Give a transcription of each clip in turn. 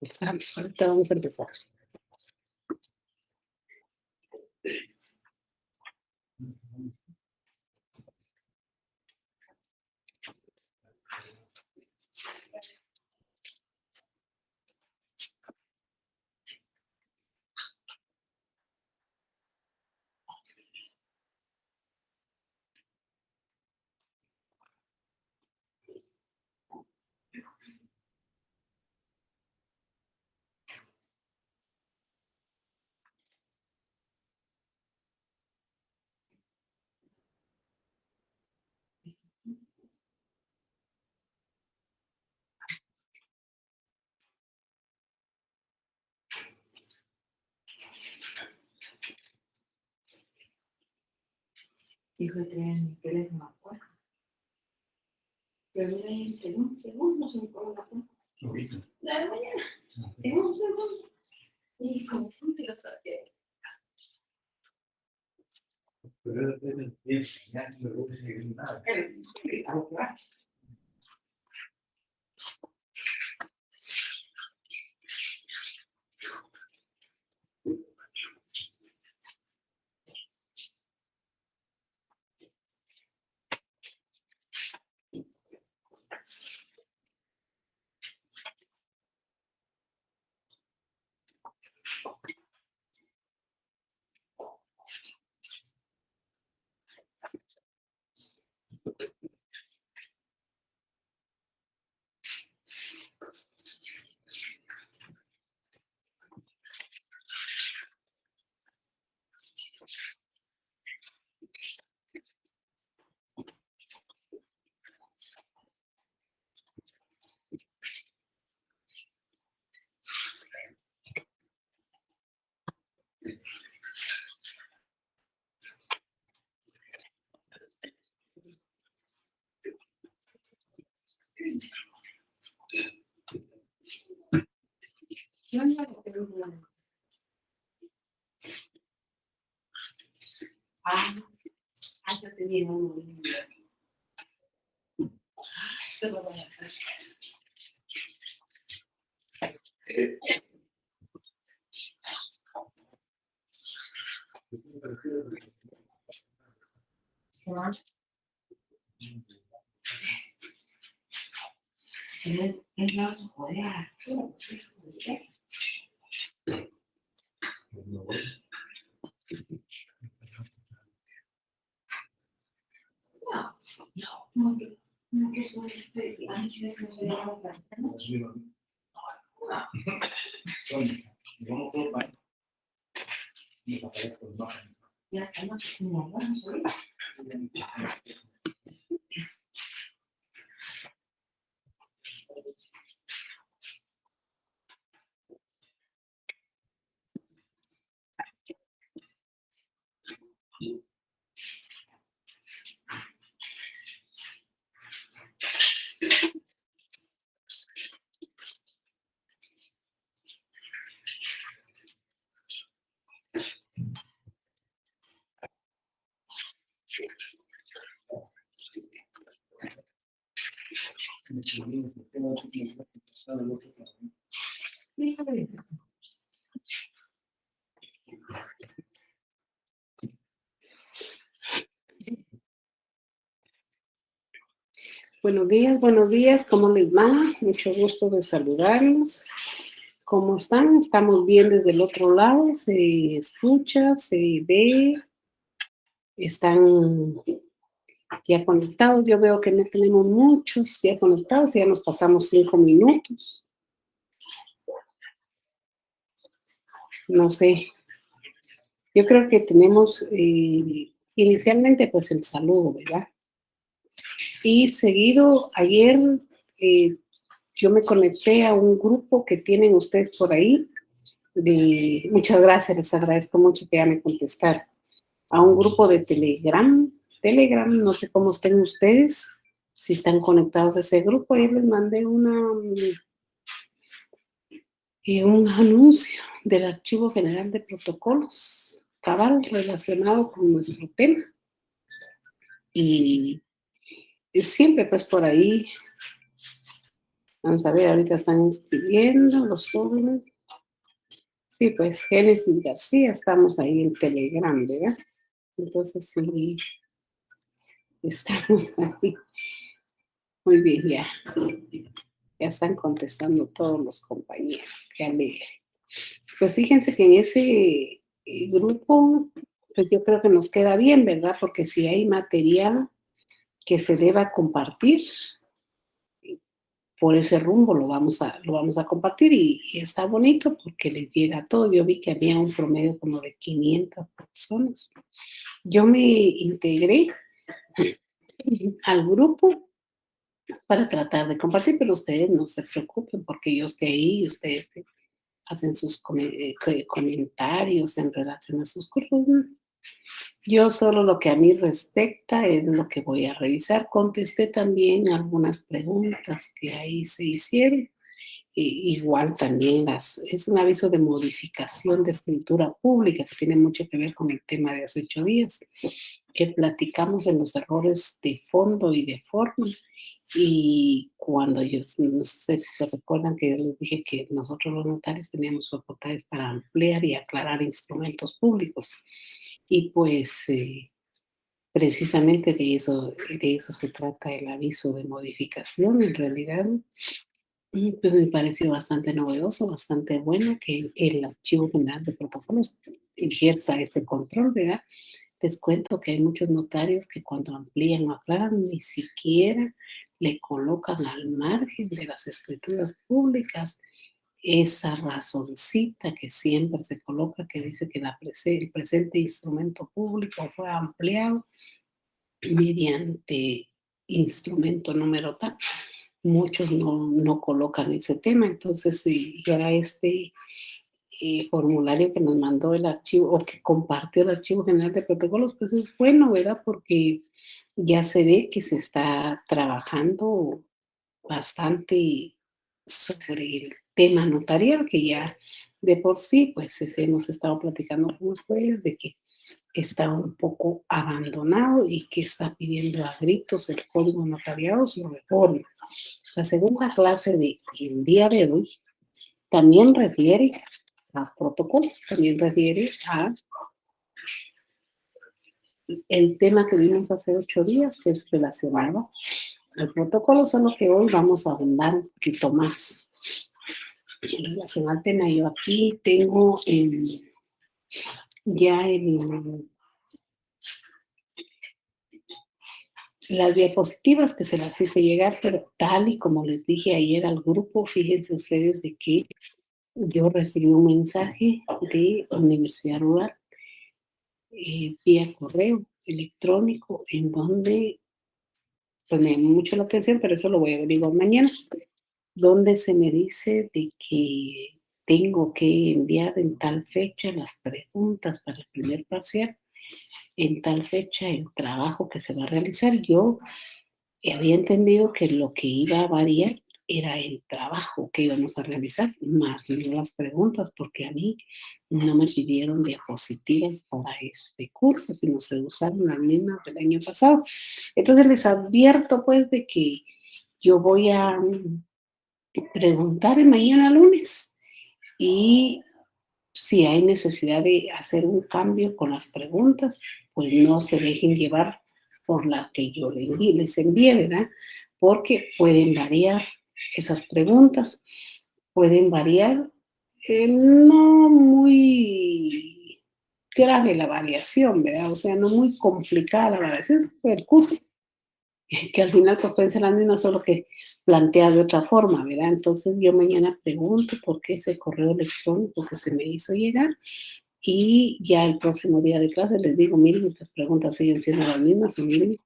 Ahorita vamos a empezar. Hijo de traer mi teléfono afuera. Pero mira, en un segundo se me pone la cuenta. Ahorita. La de mañana. En un segundo. Y como tú te lo sabes. Pero ya no me gusta seguir nada. Yo no lo tengo nada. Yo tenía uno. Te lo voy a hacer. ¿Qué más? Él no se podía. No, que soy, a mí veces no soy de la planta. Ya estamos como vamos hoy. Buenos días, ¿cómo les va? Mucho gusto de saludarlos. ¿Cómo están? Estamos bien desde el otro lado, se escucha, se ve, están ya conectados. Yo veo que no tenemos muchos ya conectados, ya nos pasamos 5 minutos. No sé, yo creo que tenemos inicialmente pues el saludo, ¿verdad? Y seguido, ayer yo me conecté a un grupo que tienen ustedes por ahí. Muchas gracias, les agradezco mucho que ya me contestaron. A un grupo de Telegram, no sé cómo estén ustedes, si están conectados a ese grupo. Ayer les mandé un anuncio del Archivo General de Protocolos, cabal, relacionado con nuestro tema. Y siempre pues por ahí Vamos a ver, ahorita están inscribiendo los jóvenes. Sí, pues Génesis García, estamos ahí en Telegram, ¿verdad? Entonces sí, estamos ahí. Muy bien, ya. Ya están contestando todos los compañeros. Qué alegre. Pues fíjense que en ese grupo, pues yo creo que nos queda bien, ¿verdad? Porque si hay material que se deba compartir, por ese rumbo lo vamos a compartir y está bonito porque les llega a todo. Yo vi que había un promedio como de 500 personas. Yo me integré al grupo para tratar de compartir, pero ustedes no se preocupen porque yo estoy ahí y ustedes hacen sus comentarios en relación a sus cursos. Yo solo lo que a mí respecta es lo que voy a revisar. Contesté también algunas preguntas que ahí se hicieron. Igual también es un aviso de modificación de escritura pública que tiene mucho que ver con el tema de hace 8 días, que platicamos de los errores de fondo y de forma. Y cuando yo, no sé si se recuerdan que yo les dije que nosotros los notarios teníamos facultades para ampliar y aclarar instrumentos públicos. Y pues precisamente de eso se trata el aviso de modificación. En realidad, pues me pareció bastante novedoso, bastante bueno que el Archivo General de Protocolos ejerza ese control, ¿verdad? Les cuento que hay muchos notarios que cuando amplían o aclaran ni siquiera le colocan al margen de las escrituras públicas esa razoncita que siempre se coloca que dice que el presente instrumento público fue ampliado mediante instrumento número tal. Muchos no colocan ese tema, entonces ya este formulario que nos mandó el archivo o que compartió el Archivo General de Protocolos, pues es bueno, ¿verdad? Porque ya se ve que se está trabajando bastante sobre el tema notarial, que ya de por sí, pues hemos estado platicando con ustedes de que está un poco abandonado y que está pidiendo a gritos el código notariado su reforma. La segunda clase del día de hoy también refiere a protocolos, también refiere a el tema que vimos hace 8 días, que es relacionado al protocolo, solo que hoy vamos a abundar un poquito más en relación al tema. Yo aquí tengo ya las diapositivas que se las hice llegar, pero tal y como les dije ayer al grupo, fíjense ustedes de que yo recibí un mensaje de Universidad Rural vía correo electrónico en donde pues me llamó mucho la atención, pero eso lo voy a averiguar mañana, donde se me dice de que tengo que enviar en tal fecha las preguntas para el primer parcial, en tal fecha el trabajo que se va a realizar. Yo había entendido que lo que iba a variar era el trabajo que íbamos a realizar, más no las preguntas, porque a mí no me pidieron diapositivas para este curso, sino se usaron las mismas del año pasado. Entonces les advierto pues de que yo voy a preguntar mañana lunes y si hay necesidad de hacer un cambio con las preguntas, pues no se dejen llevar por la que yo les envié, ¿verdad? Porque pueden variar esas preguntas, pueden variar, no muy grave la variación, ¿verdad? O sea, no muy complicada la variación, es el curso que al final pues pueden ser las mismas, solo que plantea de otra forma, ¿verdad? Entonces yo mañana pregunto por qué ese correo electrónico que se me hizo llegar y ya el próximo día de clase les digo, miren, las preguntas siguen siendo las mismas, o miren,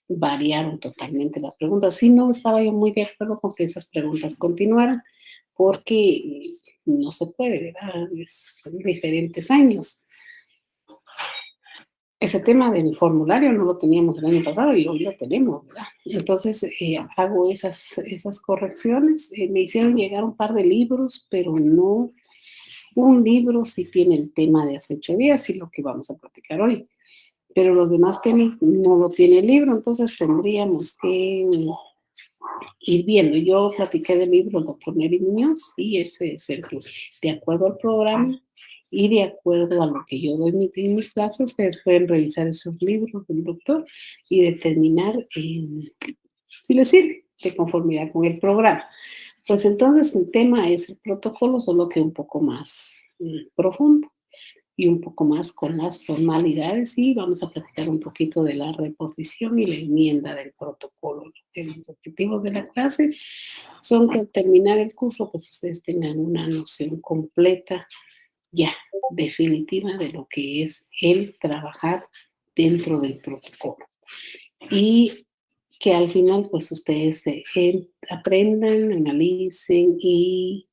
variaron totalmente las preguntas. Sí, no estaba yo muy de acuerdo con que esas preguntas continuaran, porque no se puede, ¿verdad? Son diferentes años. Ese tema del formulario no lo teníamos el año pasado y hoy lo tenemos, ¿verdad? Entonces hago esas correcciones. Me hicieron llegar un par de libros, pero no un libro sí tiene el tema de hace 8 días y lo que vamos a platicar hoy. Pero los demás temas no lo tiene el libro, entonces tendríamos que ir viendo. Yo platiqué del libro del doctor Neri Muñoz, y ese es el que, de acuerdo al programa y de acuerdo a lo que yo doy en mis clases, ustedes pueden revisar esos libros del doctor y determinar si les sirve de conformidad con el programa. Pues entonces el tema es el protocolo, solo que un poco más profundo y un poco más con las formalidades, y vamos a platicar un poquito de la reposición y la enmienda del protocolo. Los objetivos de la clase son que al terminar el curso, pues ustedes tengan una noción completa, ya, definitiva de lo que es el trabajar dentro del protocolo. Y que al final, pues ustedes aprendan, analicen y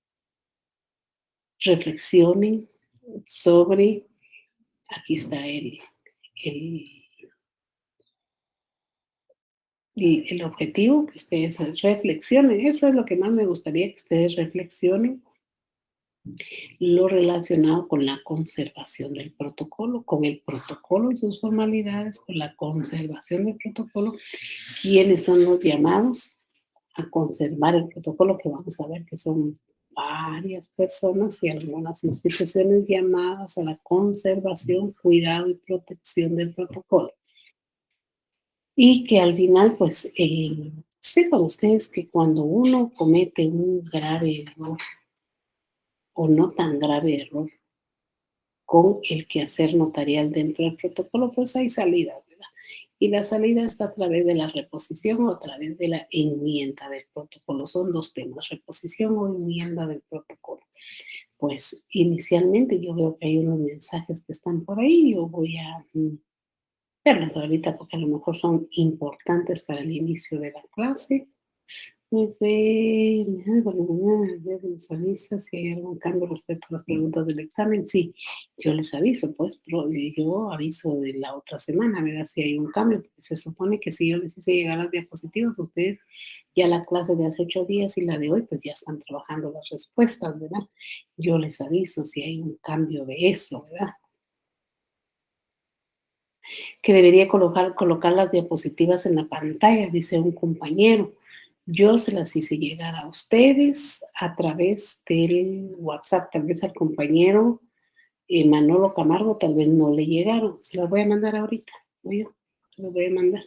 reflexionen sobre, aquí está el, el objetivo, que ustedes reflexionen. Eso es lo que más me gustaría, que ustedes reflexionen lo relacionado con la conservación del protocolo, con el protocolo y sus formalidades, con la conservación del protocolo, quiénes son los llamados a conservar el protocolo, que vamos a ver que son varias personas y algunas instituciones llamadas a la conservación, cuidado y protección del protocolo. Y que al final, pues, sepan ustedes que cuando uno comete un grave error o no tan grave error con el quehacer notarial dentro del protocolo, pues hay salida, ¿verdad? Y la salida está a través de la reposición o a través de la enmienda del protocolo. Son dos temas, reposición o enmienda del protocolo. Pues inicialmente yo veo que hay unos mensajes que están por ahí, yo voy a verlos ahorita porque a lo mejor son importantes para el inicio de la clase. Desde por la mañana, desde nos avisa si hay algún cambio respecto a las preguntas del examen. Sí, yo les aviso, pues, pero yo aviso de la otra semana, ¿verdad? Si hay un cambio, porque se supone que si yo les hice llegar las diapositivas, ustedes ya la clase de hace 8 días y la de hoy, pues ya están trabajando las respuestas, ¿verdad? Yo les aviso si hay un cambio de eso, ¿verdad? Que debería colocar las diapositivas en la pantalla, dice un compañero. Yo se las hice llegar a ustedes a través del WhatsApp, tal vez al compañero Manolo Camargo, tal vez no le llegaron. Se las voy a mandar ahorita, ¿no? Se las voy a mandar.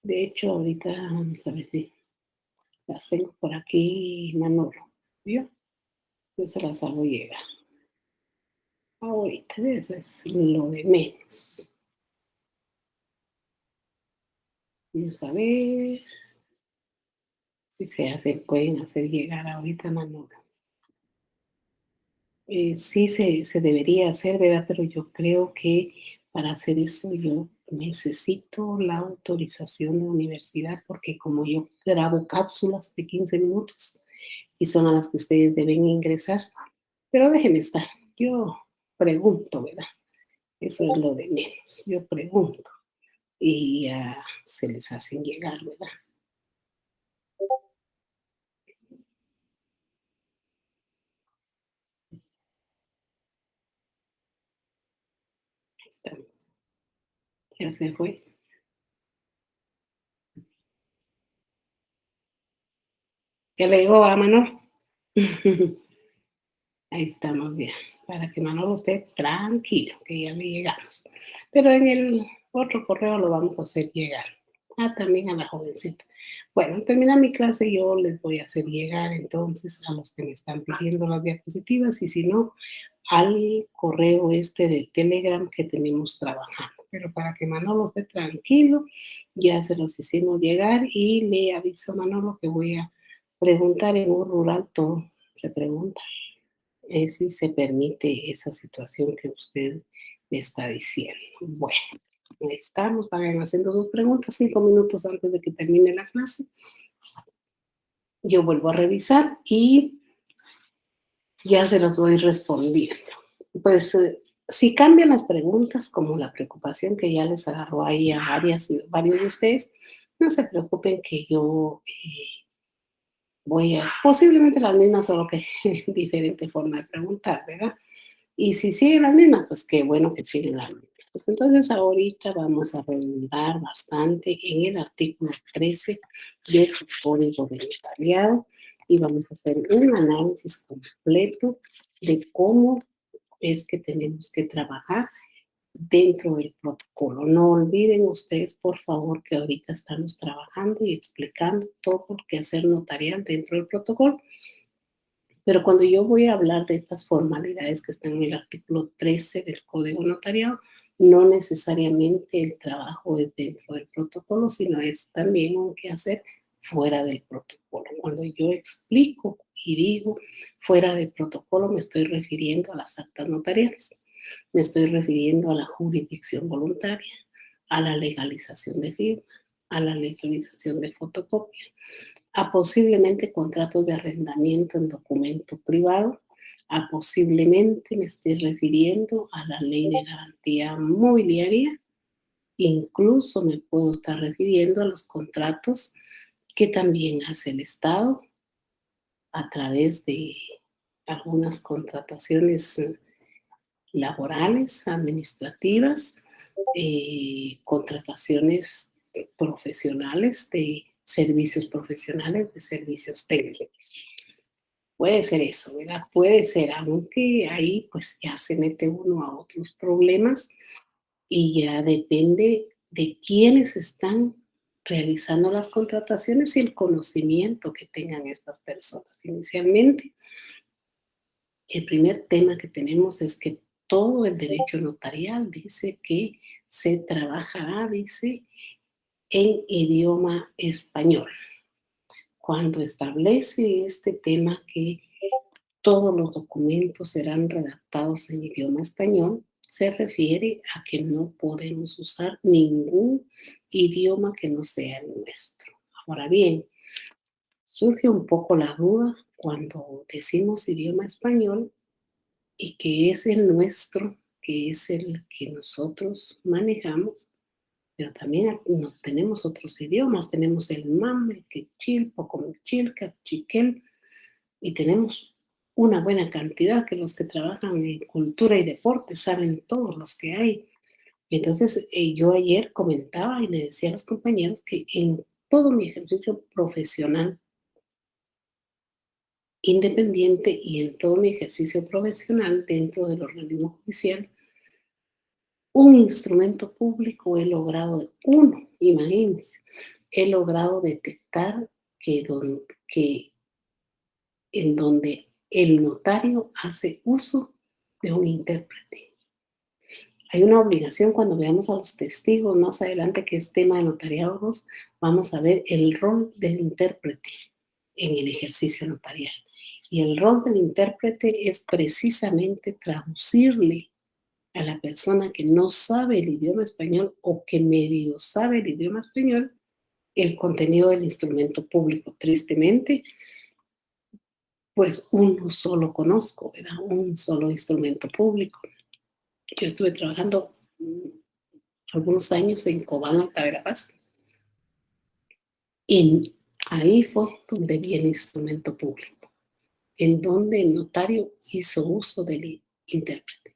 De hecho, ahorita vamos a ver si las tengo por aquí, Manolo. ¿Vio? Yo se las hago llegar. Ahorita, eso es lo de menos. Vamos a ver si pueden hacer llegar ahorita, Manolo. Sí se debería hacer, ¿verdad? Pero yo creo que para hacer eso yo necesito la autorización de universidad, porque como yo grabo cápsulas de 15 minutos y son a las que ustedes deben ingresar, pero déjenme estar, yo pregunto, ¿verdad? Eso es lo de menos, yo pregunto y ya se les hacen llegar, ¿verdad? Ya se fue. ¿Ya le llegó a Manolo? Ahí estamos bien, para que Manolo esté tranquilo, que ya le llegamos. Pero en el otro correo lo vamos a hacer llegar. Ah, también a la jovencita. Bueno, termina mi clase, yo les voy a hacer llegar entonces a los que me están pidiendo las diapositivas, y si no, al correo este de Telegram que tenemos trabajando. Pero para que Manolo esté tranquilo, ya se los hicimos llegar, y le aviso a Manolo que voy a preguntar en un rural, todo se pregunta, si se permite esa situación que usted me está diciendo. Bueno, ahí estamos, vayan haciendo sus preguntas 5 minutos antes de que termine la clase. Yo vuelvo a revisar y ya se las voy respondiendo. Pues si cambian las preguntas, como la preocupación que ya les agarró ahí a varios de ustedes, no se preocupen, que yo voy a, posiblemente las mismas, solo que diferente forma de preguntar, ¿verdad? Y si siguen las mismas, pues qué bueno que siguen las mismas. Pues entonces ahorita vamos a redundar bastante en el artículo 13 de su código de notariado y vamos a hacer un análisis completo de cómo es que tenemos que trabajar dentro del protocolo. No olviden ustedes, por favor, que ahorita estamos trabajando y explicando todo lo que hacer notarial dentro del protocolo. Pero cuando yo voy a hablar de estas formalidades que están en el artículo 13 del Código Notariado, no necesariamente el trabajo es dentro del protocolo, sino es también un quehacer fuera del protocolo. Cuando yo explico y digo fuera del protocolo, me estoy refiriendo a las actas notariales, me estoy refiriendo a la jurisdicción voluntaria, a la legalización de firma, a la legalización de fotocopia, a posiblemente contratos de arrendamiento en documento privado, a posiblemente me estoy refiriendo a la ley de garantía mobiliaria, incluso me puedo estar refiriendo a los contratos que también hace el Estado a través de algunas contrataciones laborales, administrativas, contrataciones profesionales de servicios profesionales, de servicios técnicos. Puede ser eso, ¿verdad? Puede ser, aunque ahí pues ya se mete uno a otros problemas y ya depende de quiénes están realizando las contrataciones y el conocimiento que tengan estas personas. Inicialmente, el primer tema que tenemos es que todo el derecho notarial dice que se trabajará, dice, en idioma español. Cuando establece este tema que todos los documentos serán redactados en idioma español, se refiere a que no podemos usar ningún idioma que no sea el nuestro. Ahora bien, surge un poco la duda cuando decimos idioma español y que es el nuestro, que es el que nosotros manejamos, pero también tenemos otros idiomas, tenemos el mam, el quechil, pocomchilca, chiquel, y tenemos una buena cantidad que los que trabajan en cultura y deporte saben todos los que hay. Entonces, yo ayer comentaba y le decía a los compañeros que en todo mi ejercicio profesional independiente y en todo mi ejercicio profesional dentro del organismo judicial, un instrumento público he logrado, uno, imagínense, he logrado detectar que en donde el notario hace uso de un intérprete. Hay una obligación cuando veamos a los testigos más adelante, que es tema de notariados, vamos a ver el rol del intérprete en el ejercicio notarial. Y el rol del intérprete es precisamente traducirle a la persona que no sabe el idioma español o que medio sabe el idioma español el contenido del instrumento público. Tristemente, pues uno solo conozco, ¿verdad? Un solo instrumento público. Yo estuve trabajando algunos años en Cobán, Alta Verapaz, y ahí fue donde vi el instrumento público, en donde el notario hizo uso del intérprete.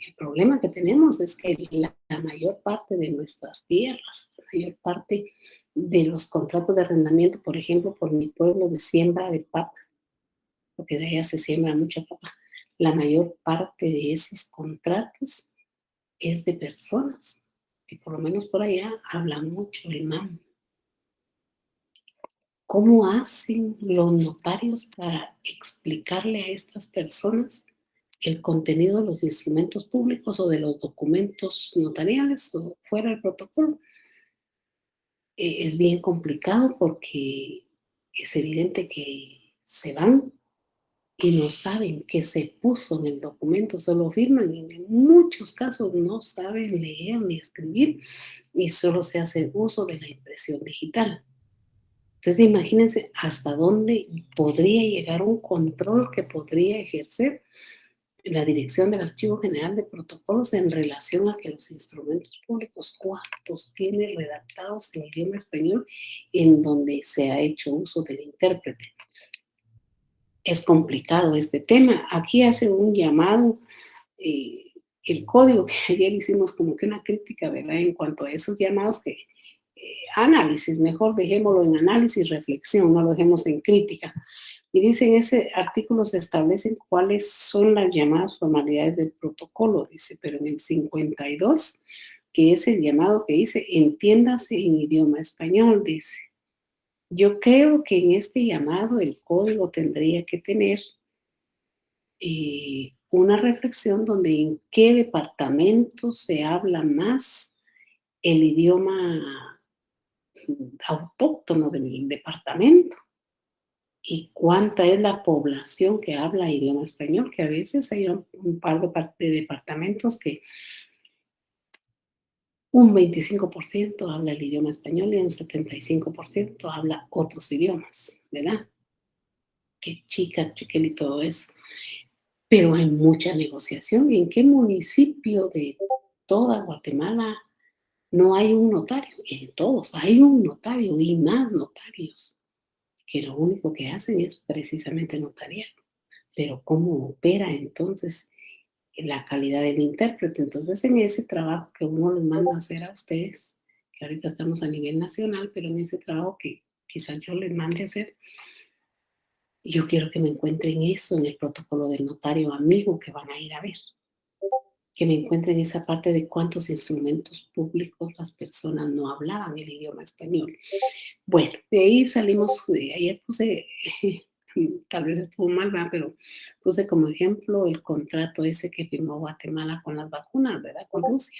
El problema que tenemos es que la mayor parte de nuestras tierras, la mayor parte de los contratos de arrendamiento, por ejemplo, por mi pueblo de siembra de papa, porque de allá se siembra mucha papa, la mayor parte de esos contratos es de personas que por lo menos por allá hablan mucho el mam. ¿Cómo hacen los notarios para explicarle a estas personas el contenido de los instrumentos públicos o de los documentos notariales o fuera del protocolo? Es bien complicado porque es evidente que se van y no saben qué se puso en el documento, solo firman y en muchos casos no saben leer ni escribir y solo se hace uso de la impresión digital. Entonces imagínense hasta dónde podría llegar un control que podría ejercer la Dirección del Archivo General de Protocolos en relación a que los instrumentos públicos, cuántos tiene redactados en idioma español en donde se ha hecho uso del intérprete. Es complicado este tema. Aquí hace un llamado el código que ayer hicimos como que una crítica, ¿verdad? En cuanto a esos llamados que, análisis, mejor dejémoslo en análisis, reflexión, no lo dejemos en crítica. Y dice en ese artículo se establecen cuáles son las llamadas formalidades del protocolo, dice, pero en el 52, que es el llamado que dice, entiéndase en idioma español, dice. Yo creo que en este llamado el código tendría que tener una reflexión donde en qué departamento se habla más el idioma autóctono del departamento y cuánta es la población que habla idioma español, que a veces hay un par de departamentos que un 25% habla el idioma español y un 75% habla otros idiomas, ¿verdad? Que chica, chiquel y todo eso. Pero hay mucha negociación. ¿En qué municipio de toda Guatemala no hay un notario? En todos hay un notario y más notarios, que lo único que hacen es precisamente notariar. Pero ¿cómo opera entonces la calidad del intérprete? Entonces, en ese trabajo que uno les manda a hacer a ustedes, que ahorita estamos a nivel nacional, pero en ese trabajo que quizás yo les mande a hacer, yo quiero que me encuentren eso en el protocolo del notario amigo que van a ir a ver, que me encuentren esa parte de cuántos instrumentos públicos las personas no hablaban el idioma español. Bueno, de ahí salimos, ayer puse, tal vez estuvo mal, ¿verdad? Pero puse como ejemplo el contrato ese que firmó Guatemala con las vacunas, ¿verdad? Con Rusia.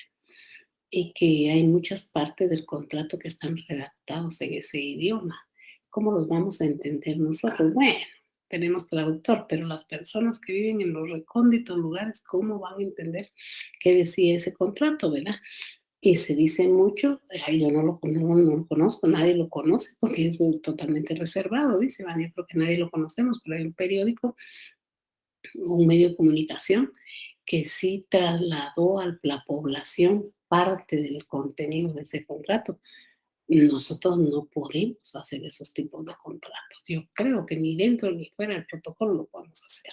Y que hay muchas partes del contrato que están redactados en ese idioma. ¿Cómo los vamos a entender nosotros? Bueno, tenemos traductor, pero las personas que viven en los recónditos lugares, ¿cómo van a entender qué decía ese contrato, verdad? Y se dice mucho, ay, yo no lo conozco, nadie lo conoce porque es totalmente reservado, dice, bueno, yo creo que nadie lo conocemos, pero hay un periódico, un medio de comunicación que sí trasladó a la población parte del contenido de ese contrato. Nosotros no podemos hacer esos tipos de contratos. Yo creo que ni dentro ni fuera del protocolo lo podemos hacer.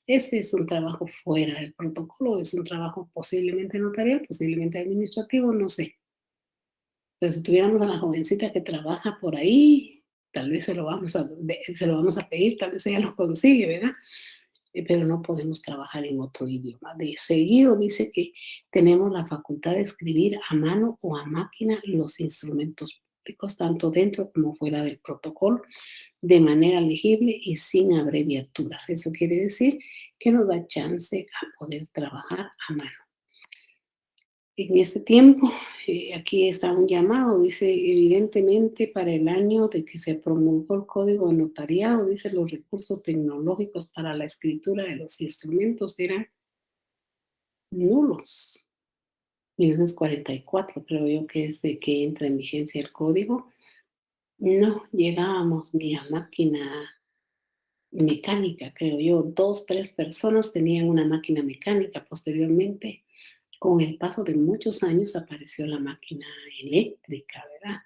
Ese es un trabajo fuera del protocolo, es un trabajo posiblemente notarial, posiblemente administrativo, no sé. Pero si tuviéramos a la jovencita que trabaja por ahí, tal vez se lo vamos a pedir, tal vez ella lo consigue, ¿verdad? Pero no podemos trabajar en otro idioma. De seguido dice que tenemos la facultad de escribir a mano o a máquina los instrumentos públicos, tanto dentro como fuera del protocolo, de manera legible y sin abreviaturas. Eso quiere decir que nos da chance a poder trabajar a mano. En este tiempo, aquí está un llamado, dice, evidentemente para el año de que se promulgó el Código de Notariado, dice, los recursos tecnológicos para la escritura de los instrumentos eran nulos. 1944, creo yo que es de que entra en vigencia el código. No llegábamos ni a máquina mecánica, creo yo. 2, 3 personas tenían una máquina mecánica. Posteriormente, con el paso de muchos años apareció la máquina eléctrica, ¿verdad?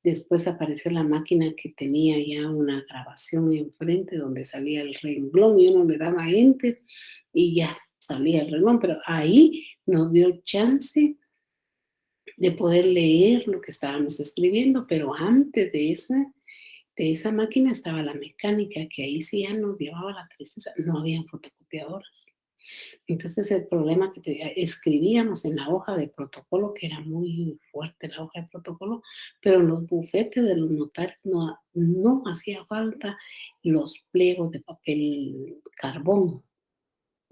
Después apareció la máquina que tenía ya una grabación enfrente donde salía el renglón y uno le daba enter y ya salía el renglón, pero ahí nos dio chance de poder leer lo que estábamos escribiendo, pero antes de esa máquina estaba la mecánica, que ahí sí ya nos llevaba la tristeza, no habían fotocopiadoras. Entonces el problema que escribíamos en la hoja de protocolo, que era muy fuerte la hoja de protocolo, pero en los bufetes de los notarios no hacía falta los pliegos de papel carbón,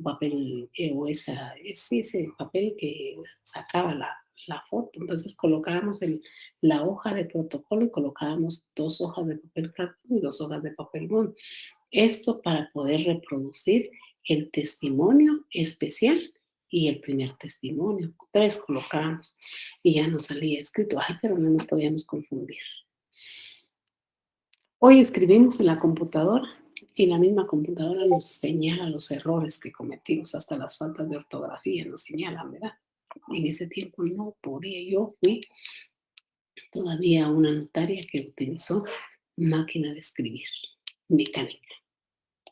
papel o ese papel que sacaba la foto. Entonces colocábamos la hoja de protocolo y colocábamos 2 hojas de papel carbón y 2 hojas de papel bond. Esto para poder reproducir el testimonio especial y el primer testimonio. 3 colocábamos y ya nos salía escrito. Ay, pero no nos podíamos confundir. Hoy escribimos en la computadora y la misma computadora nos señala los errores que cometimos, hasta las faltas de ortografía nos señalan, ¿verdad? En ese tiempo no podía. Yo fui todavía una notaria que utilizó máquina de escribir mecánica.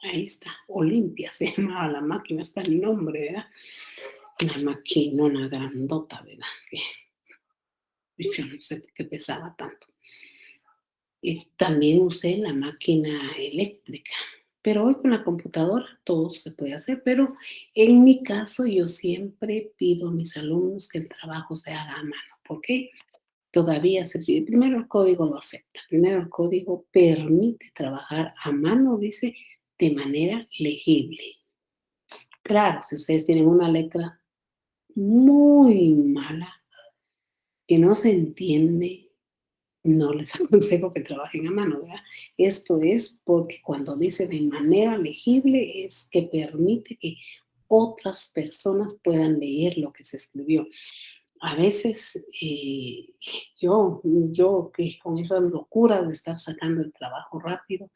Ahí está, Olimpia se llamaba la máquina, está el nombre, ¿verdad? una maquinona grandota, ¿verdad? Que yo no sé por qué pesaba tanto. Y también usé la máquina eléctrica, pero hoy con la computadora todo se puede hacer, pero en mi caso yo siempre pido a mis alumnos que el trabajo se haga a mano. ¿Por qué? Todavía se pide, primero el código lo acepta, primero el código permite trabajar a mano, dice, de manera legible. Claro, si ustedes tienen una letra muy mala, que no se entiende, no les aconsejo que trabajen a mano, ¿verdad? Esto es porque cuando dice de manera legible es que permite que otras personas puedan leer lo que se escribió. A veces yo que con esa locura de estar sacando el trabajo rápido,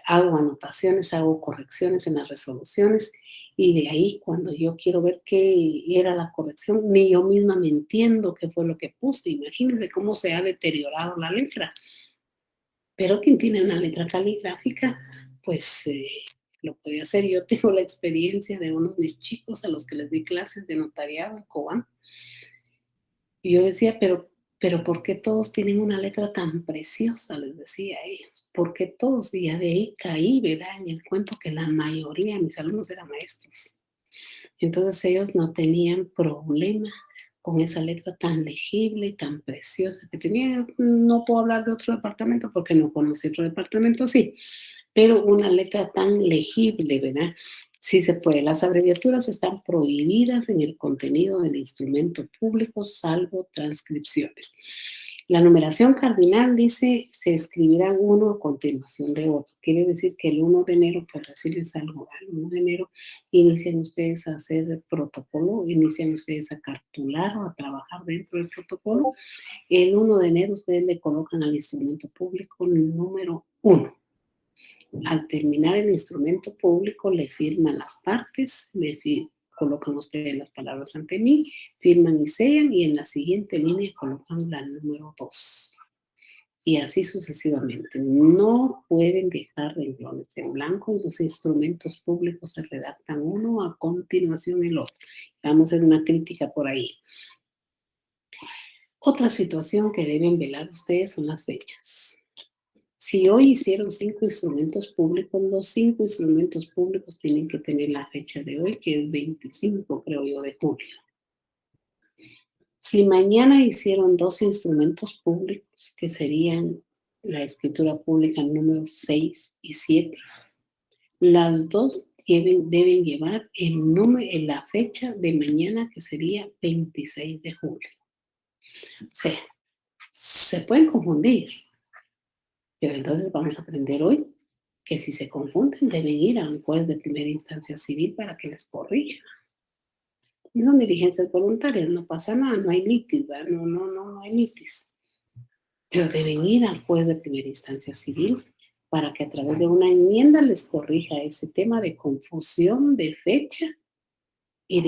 hago anotaciones, hago correcciones en las resoluciones y de ahí cuando yo quiero ver qué era la corrección, ni yo misma me entiendo qué fue lo que puse. Imagínense cómo se ha deteriorado la letra. Pero quien tiene una letra caligráfica, pues lo puede hacer. Yo tengo la experiencia de unos de mis chicos a los que les di clases de notariado en Cobán. Y yo decía, pero ¿por qué todos tienen una letra tan preciosa? Les decía a ellos. ¿Por qué todos? Y ya de ahí caí, ¿verdad? En el cuento que la mayoría de mis alumnos eran maestros. Entonces ellos no tenían problema con esa letra tan legible y tan preciosa que tenían. No puedo hablar de otro departamento porque no conocí otro departamento así, pero una letra tan legible, ¿verdad? Sí se puede. Las abreviaturas están prohibidas en el contenido del instrumento público, salvo transcripciones. La numeración cardinal dice, se escribirá uno a continuación de otro. Quiere decir que el 1 de enero, por decirles algo, el 1 de enero inician ustedes a hacer el protocolo, inician ustedes a cartular o a trabajar dentro del protocolo. El 1 de enero ustedes le colocan al instrumento público el número 1. Al terminar el instrumento público le firman las partes, colocan ustedes las palabras ante mí, firman y sellan y en la siguiente línea colocan la número 2. Y así sucesivamente. No pueden dejar renglones en blanco y los instrumentos públicos se redactan uno a continuación el otro. Vamos a hacer una crítica por ahí. Otra situación que deben velar ustedes son las fechas. Si hoy hicieron 5 instrumentos públicos, los 5 instrumentos públicos tienen que tener la fecha de hoy, que es 25, creo yo, de julio. Si mañana hicieron 2 instrumentos públicos, que serían la escritura pública número 6 y 7, las dos deben llevar en la fecha de mañana, que sería 26 de julio. O sea, se pueden confundir, pero entonces vamos a aprender hoy que si se confunden deben ir a un juez de primera instancia civil para que les corrija. Y son diligencias voluntarias, no pasa nada, no hay litis, ¿verdad? No hay litis. Pero deben ir al juez de primera instancia civil para que a través de una enmienda les corrija ese tema de confusión de fecha y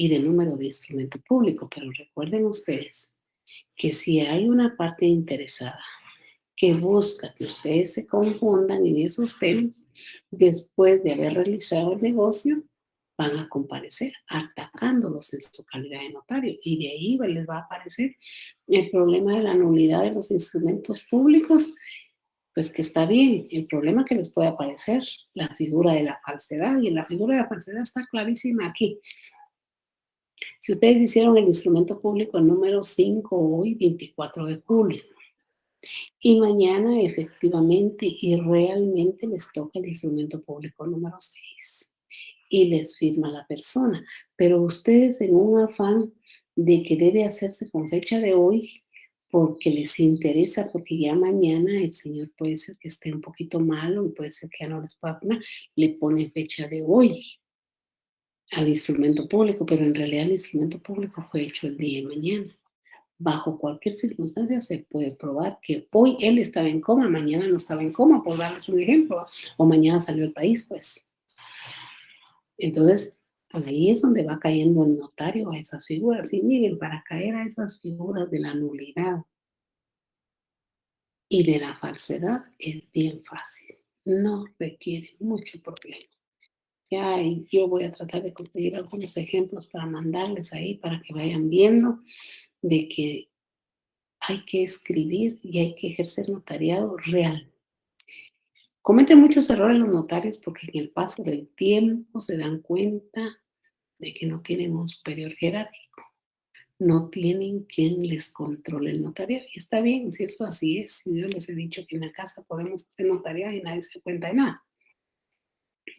de número de instrumento público. Pero recuerden ustedes que si hay una parte interesada que busca que ustedes se confundan en esos temas, después de haber realizado el negocio, van a comparecer atacándolos en su calidad de notario y de ahí les va a aparecer el problema de la nulidad de los instrumentos públicos, pues que está bien. El problema que les puede aparecer, la figura de la falsedad, y en la figura de la falsedad está clarísima aquí. Si ustedes hicieron el instrumento público número 5 hoy, 24 de julio, y mañana efectivamente y realmente les toca el instrumento público número 6 y les firma la persona, pero ustedes en un afán de que debe hacerse con fecha de hoy, porque les interesa, porque ya mañana el señor puede ser que esté un poquito malo y puede ser que ya no les pueda firmar, le ponen fecha de hoy al instrumento público, pero en realidad el instrumento público fue hecho el día de mañana. Bajo cualquier circunstancia se puede probar que hoy él estaba en coma, mañana no estaba en coma, por darles un ejemplo, o mañana salió del país, pues. Entonces, ahí es donde va cayendo el notario a esas figuras. Y miren, para caer a esas figuras de la nulidad y de la falsedad es bien fácil. No requiere mucho problema. Ya, y yo voy a tratar de conseguir algunos ejemplos para mandarles ahí para que vayan viendo de que hay que escribir y hay que ejercer notariado real. Cometen muchos errores los notarios porque en el paso del tiempo se dan cuenta de que no tienen un superior jerárquico, no tienen quien les controle el notariado. Y está bien, si eso así es, si yo les he dicho que en la casa podemos hacer notariado y nadie se da cuenta de nada.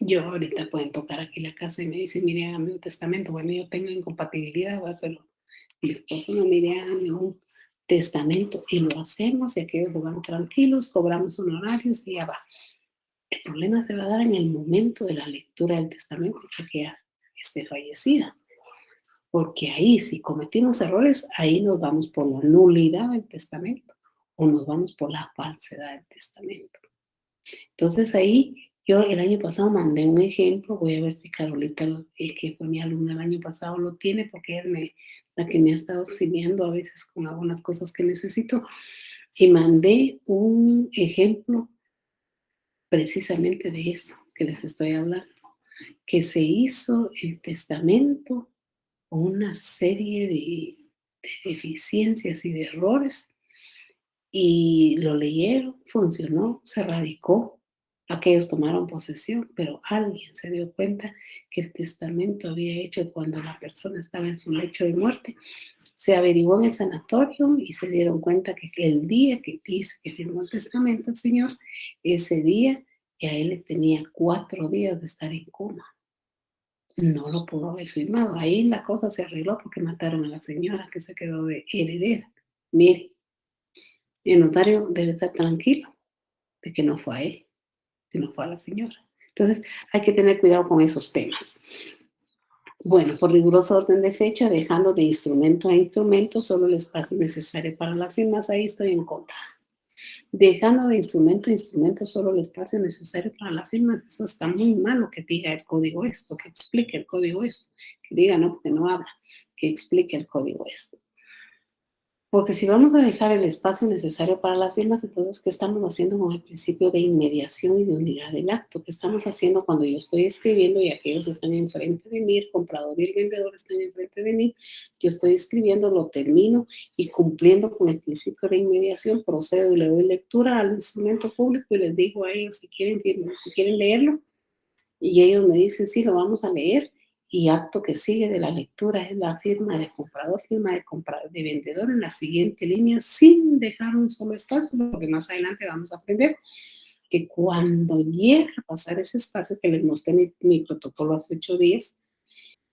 Yo ahorita pueden tocar aquí la casa y me dicen, mire, hágame un testamento. Bueno, yo tengo incompatibilidad, ¿verdad? Pero mi esposo no, mire, hágame un testamento y lo hacemos y aquellos se van tranquilos, cobramos honorarios y ya va. El problema se va a dar en el momento de la lectura del testamento que ya esté fallecida. Porque ahí, si cometimos errores, ahí nos vamos por la nulidad del testamento o nos vamos por la falsedad del testamento. Entonces ahí yo el año pasado mandé un ejemplo, voy a ver si Carolita, que fue mi alumna el año pasado, lo tiene porque ella es la que me ha estado auxiliando a veces con algunas cosas que necesito. Y mandé un ejemplo precisamente de eso que les estoy hablando, que se hizo el testamento con una serie de deficiencias y de errores y lo leyeron, funcionó, se radicó, aquellos tomaron posesión, pero alguien se dio cuenta que el testamento había hecho cuando la persona estaba en su lecho de muerte. Se averiguó en el sanatorio y se dieron cuenta que el día que dice que firmó el testamento el señor, ese día ya él tenía 4 días de estar en coma. No lo pudo haber firmado. Ahí la cosa se arregló porque mataron a la señora que se quedó de heredera. Mire, el notario debe estar tranquilo de que no fue a él, sino fue a la señora. Entonces, hay que tener cuidado con esos temas. Bueno, por riguroso orden de fecha, dejando de instrumento a instrumento, solo el espacio necesario para las firmas, ahí estoy en contra. Dejando de instrumento a instrumento, solo el espacio necesario para las firmas, eso está muy malo que diga el código esto, que explique el código esto, que diga no, porque no habla, que explique el código esto. Porque si vamos a dejar el espacio necesario para las firmas, entonces, ¿qué estamos haciendo con el principio de inmediación y de unidad del acto? ¿Qué estamos haciendo cuando yo estoy escribiendo y aquellos están enfrente de mí, el comprador y el vendedor están enfrente de mí? Yo estoy escribiendo, lo termino y cumpliendo con el principio de inmediación, procedo y le doy lectura al instrumento público y les digo a ellos si quieren leerlo. Y ellos me dicen, sí, lo vamos a leer. Y acto que sigue de la lectura es la firma de comprador, firma de vendedor en la siguiente línea, sin dejar un solo espacio, porque más adelante vamos a aprender que cuando llega a pasar ese espacio que les mostré mi protocolo hace 8 días,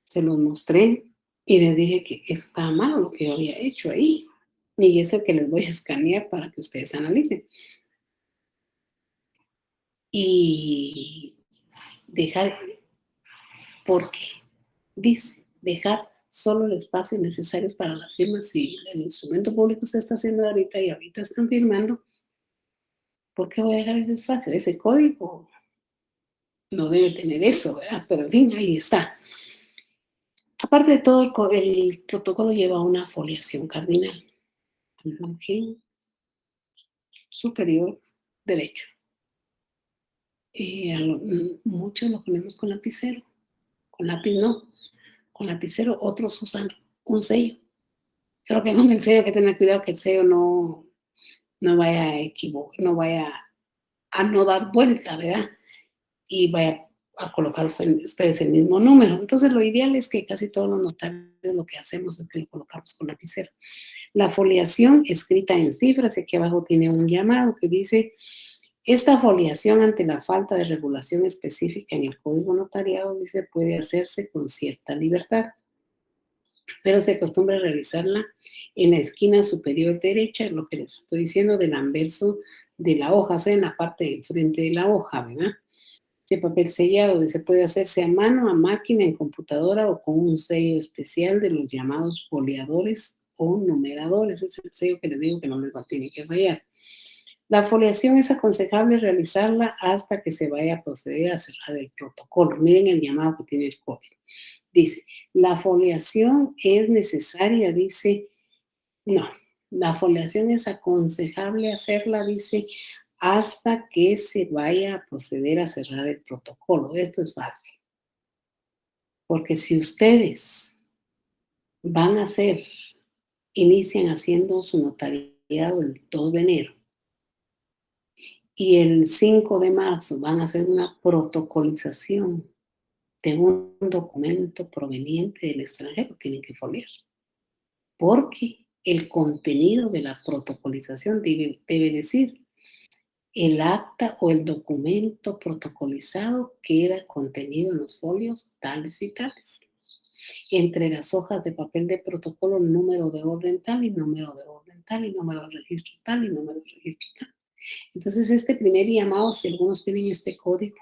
se los mostré y les dije que eso estaba malo lo que yo había hecho ahí. Y es el que les voy a escanear para que ustedes analicen. Y dejar, porque dice, dejar solo el espacio necesario para las firmas. Si el instrumento público se está haciendo ahorita y ahorita están firmando, ¿por qué voy a dejar ese espacio? Ese código no debe tener eso, ¿verdad? Pero en fin, ahí está. Aparte de todo, el protocolo lleva una foliación cardinal. El margen superior derecho. Muchos lo ponemos con lapicero. Con lápiz no. Con lapicero otros usan un sello. Creo que con el sello hay que tener cuidado que el sello no vaya a equivocar, no vaya a no dar vuelta, ¿verdad? Y vaya a colocar ustedes el mismo número. Entonces, lo ideal es que casi todos los notarios lo que hacemos es que lo colocamos con lapicero. La foliación escrita en cifras, y aquí abajo tiene un llamado que dice, esta foliación ante la falta de regulación específica en el Código Notariado, dice, puede hacerse con cierta libertad, pero se acostumbra a realizarla en la esquina superior derecha, lo que les estoy diciendo, del anverso de la hoja, o sea, en la parte de frente de la hoja, ¿verdad? De papel sellado, se puede hacerse a mano, a máquina, en computadora o con un sello especial de los llamados foliadores o numeradores. Es el sello que les digo que no les va a tener que fallar. La foliación es aconsejable realizarla hasta que se vaya a proceder a cerrar el protocolo. Miren el llamado que tiene el código. Dice, la foliación es necesaria, dice, no, la foliación es aconsejable hacerla, dice, hasta que se vaya a proceder a cerrar el protocolo. Esto es fácil. Porque si ustedes van a hacer, inician haciendo su notariado el 2 de enero y el 5 de marzo van a hacer una protocolización de un documento proveniente del extranjero, tienen que foliar. Porque el contenido de la protocolización debe decir el acta o el documento protocolizado queda contenido en los folios tales y tales. Entre las hojas de papel de protocolo, número de orden tal y número de orden tal y número de registro tal y número de registro tal. Entonces, este primer llamado, si algunos tienen este código,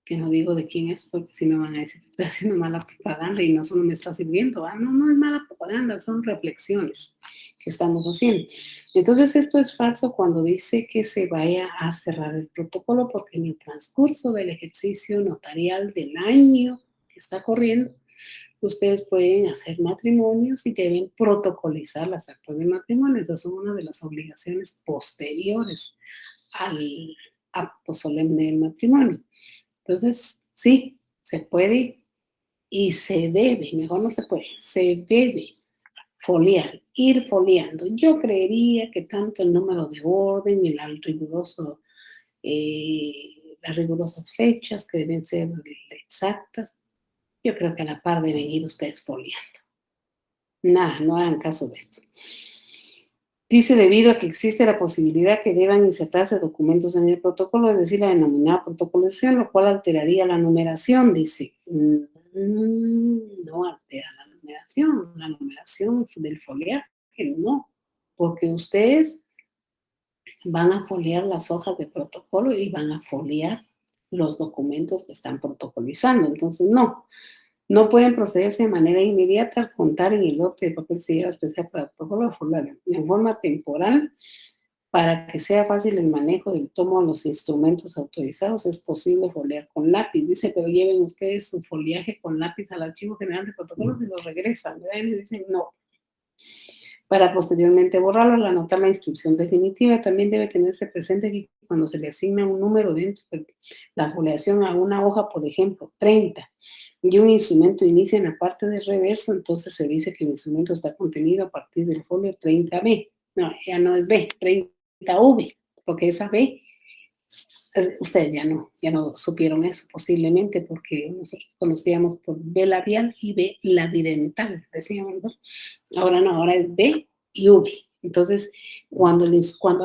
que no digo de quién es, porque si me van a decir que estoy haciendo mala propaganda y no solo me está sirviendo, no, no es mala propaganda, son reflexiones que estamos haciendo. Entonces, esto es falso cuando dice que se vaya a cerrar el protocolo, porque en el transcurso del ejercicio notarial del año que está corriendo, ustedes pueden hacer matrimonios y deben protocolizar las actas de matrimonio. Esas son una de las obligaciones posteriores al acto solemne del matrimonio. Entonces, sí, se puede y se debe, mejor no se puede, se debe foliar, ir foliando. Yo creería que tanto el número de orden y las rigurosas fechas que deben ser exactas, yo creo que a la par deben ir ustedes foliando. Nada, no hagan caso de esto. Dice, debido a que existe la posibilidad que deban insertarse documentos en el protocolo, es decir, la denominada protocolización, lo cual alteraría la numeración, dice. No altera la numeración del foliaje, no, porque ustedes van a foliar las hojas de protocolo y van a foliar los documentos que están protocolizando. Entonces, no pueden procederse de manera inmediata al contar en el lote de papel sellado especial para protocolo de foliar en forma temporal. Para que sea fácil el manejo del tomo de los instrumentos autorizados, es posible foliar con lápiz. Dice, pero lleven ustedes su foliaje con lápiz al Archivo General de Protocolos y lo regresan, ¿verdad? Y les dicen no. Para posteriormente borrarlo al anotar la inscripción definitiva, también debe tenerse presente que cuando se le asigna un número dentro de la foliación a una hoja, por ejemplo, 30, y un instrumento inicia en la parte del reverso, entonces se dice que el instrumento está contenido a partir del folio 30B. No, ya no es B, 30V, porque esa B, ustedes ya no supieron eso posiblemente, porque nosotros conocíamos por B labial y B labidental, decíamos, ¿no? Ahora no, ahora es B y V. Entonces, cuando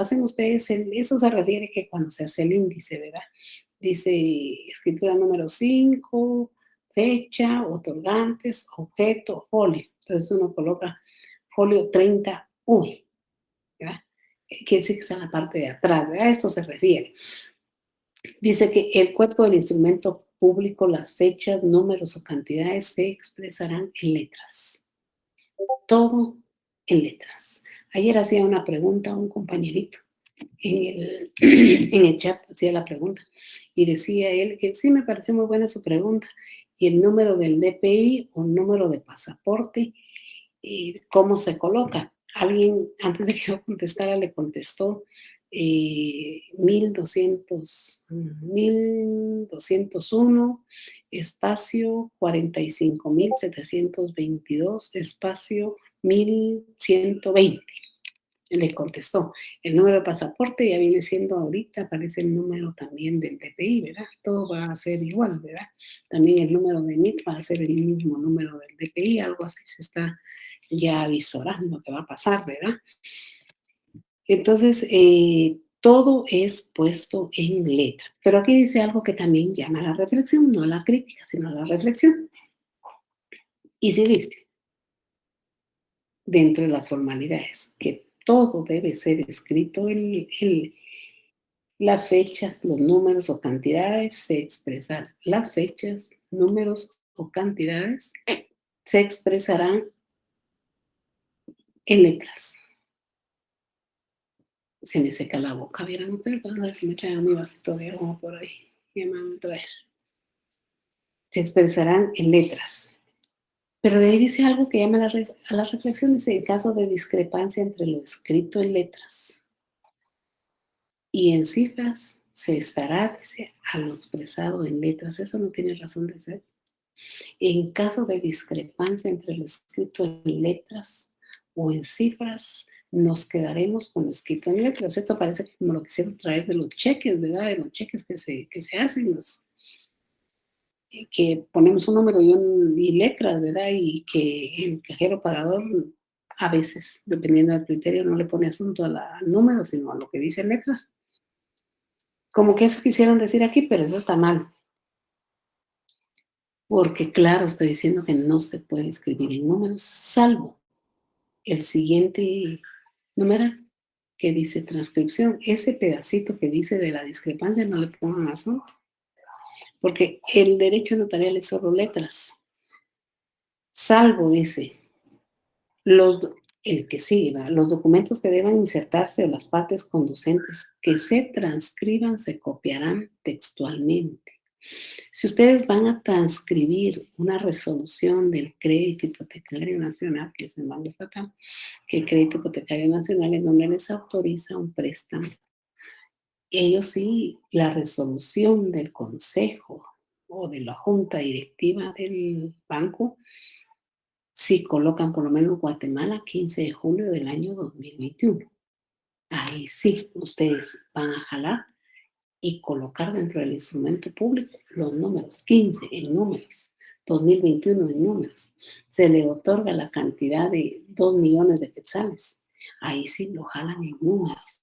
hacen ustedes, eso se refiere que cuando se hace el índice, ¿verdad? Dice escritura número 5, fecha, otorgantes, objeto, folio. Entonces uno coloca folio 30V, ¿verdad? Quiere decir que está en la parte de atrás, ¿verdad? A esto se refiere. Dice que el cuerpo del instrumento público, las fechas, números o cantidades se expresarán en letras. Todo en letras. Ayer hacía una pregunta a un compañerito en el chat, hacía la pregunta y decía él que sí me pareció muy buena su pregunta y el número del DPI o número de pasaporte, ¿cómo se coloca? Alguien antes de que yo contestara le contestó 1201 espacio 45.722 espacio 1120. Le contestó. El número de pasaporte ya viene siendo ahorita, aparece el número también del DPI, ¿verdad? Todo va a ser igual, ¿verdad? También el número de MIT va a ser el mismo número del DPI, algo así se está ya avisorando que va a pasar, ¿verdad? Entonces, todo es puesto en letras. Pero aquí dice algo que también llama a la reflexión, no a la crítica, sino a la reflexión. Y si dice, dentro de las formalidades, que todo debe ser escrito las fechas, los números o cantidades, se expresan las fechas, números o cantidades, se expresarán en letras. Se me seca la boca, vieran ustedes, a ver si me traen mi vasito de agua por ahí. ¿Qué me van a traer? Se expresarán en letras. Pero de ahí dice algo que llama a la reflexión, dice, en caso de discrepancia entre lo escrito en letras y en cifras, se estará, dice, a lo expresado en letras. Eso no tiene razón de ser. En caso de discrepancia entre lo escrito en letras o en cifras, nos quedaremos con lo escrito en letras. Esto parece como lo quisieron traer de los cheques, ¿verdad? De los cheques que se hacen, que ponemos un número y letras, ¿verdad? Y que el cajero pagador a veces, dependiendo del criterio, no le pone asunto al número, sino a lo que dice letras. Como que eso quisieron decir aquí, pero eso está mal. Porque claro, estoy diciendo que no se puede escribir en números, salvo el siguiente numeral que dice transcripción. Ese pedacito que dice de la discrepancia no le pongan asunto, porque el derecho notarial es solo letras. Salvo, dice, el que sigue, ¿va? Los documentos que deban insertarse de las partes conducentes que se transcriban se copiarán textualmente. Si ustedes van a transcribir una resolución del Crédito Hipotecario Nacional, que es el Banco Estatal, que el Crédito Hipotecario Nacional en donde les autoriza un préstamo, ellos sí, la resolución del consejo o de la junta directiva del banco, sí colocan por lo menos Guatemala 15 de julio del año 2021. Ahí sí, ustedes van a jalar y colocar dentro del instrumento público los números, 15 en números, 2021 en números. Se le otorga la cantidad de 2 millones de quetzales. Ahí sí lo jalan en números,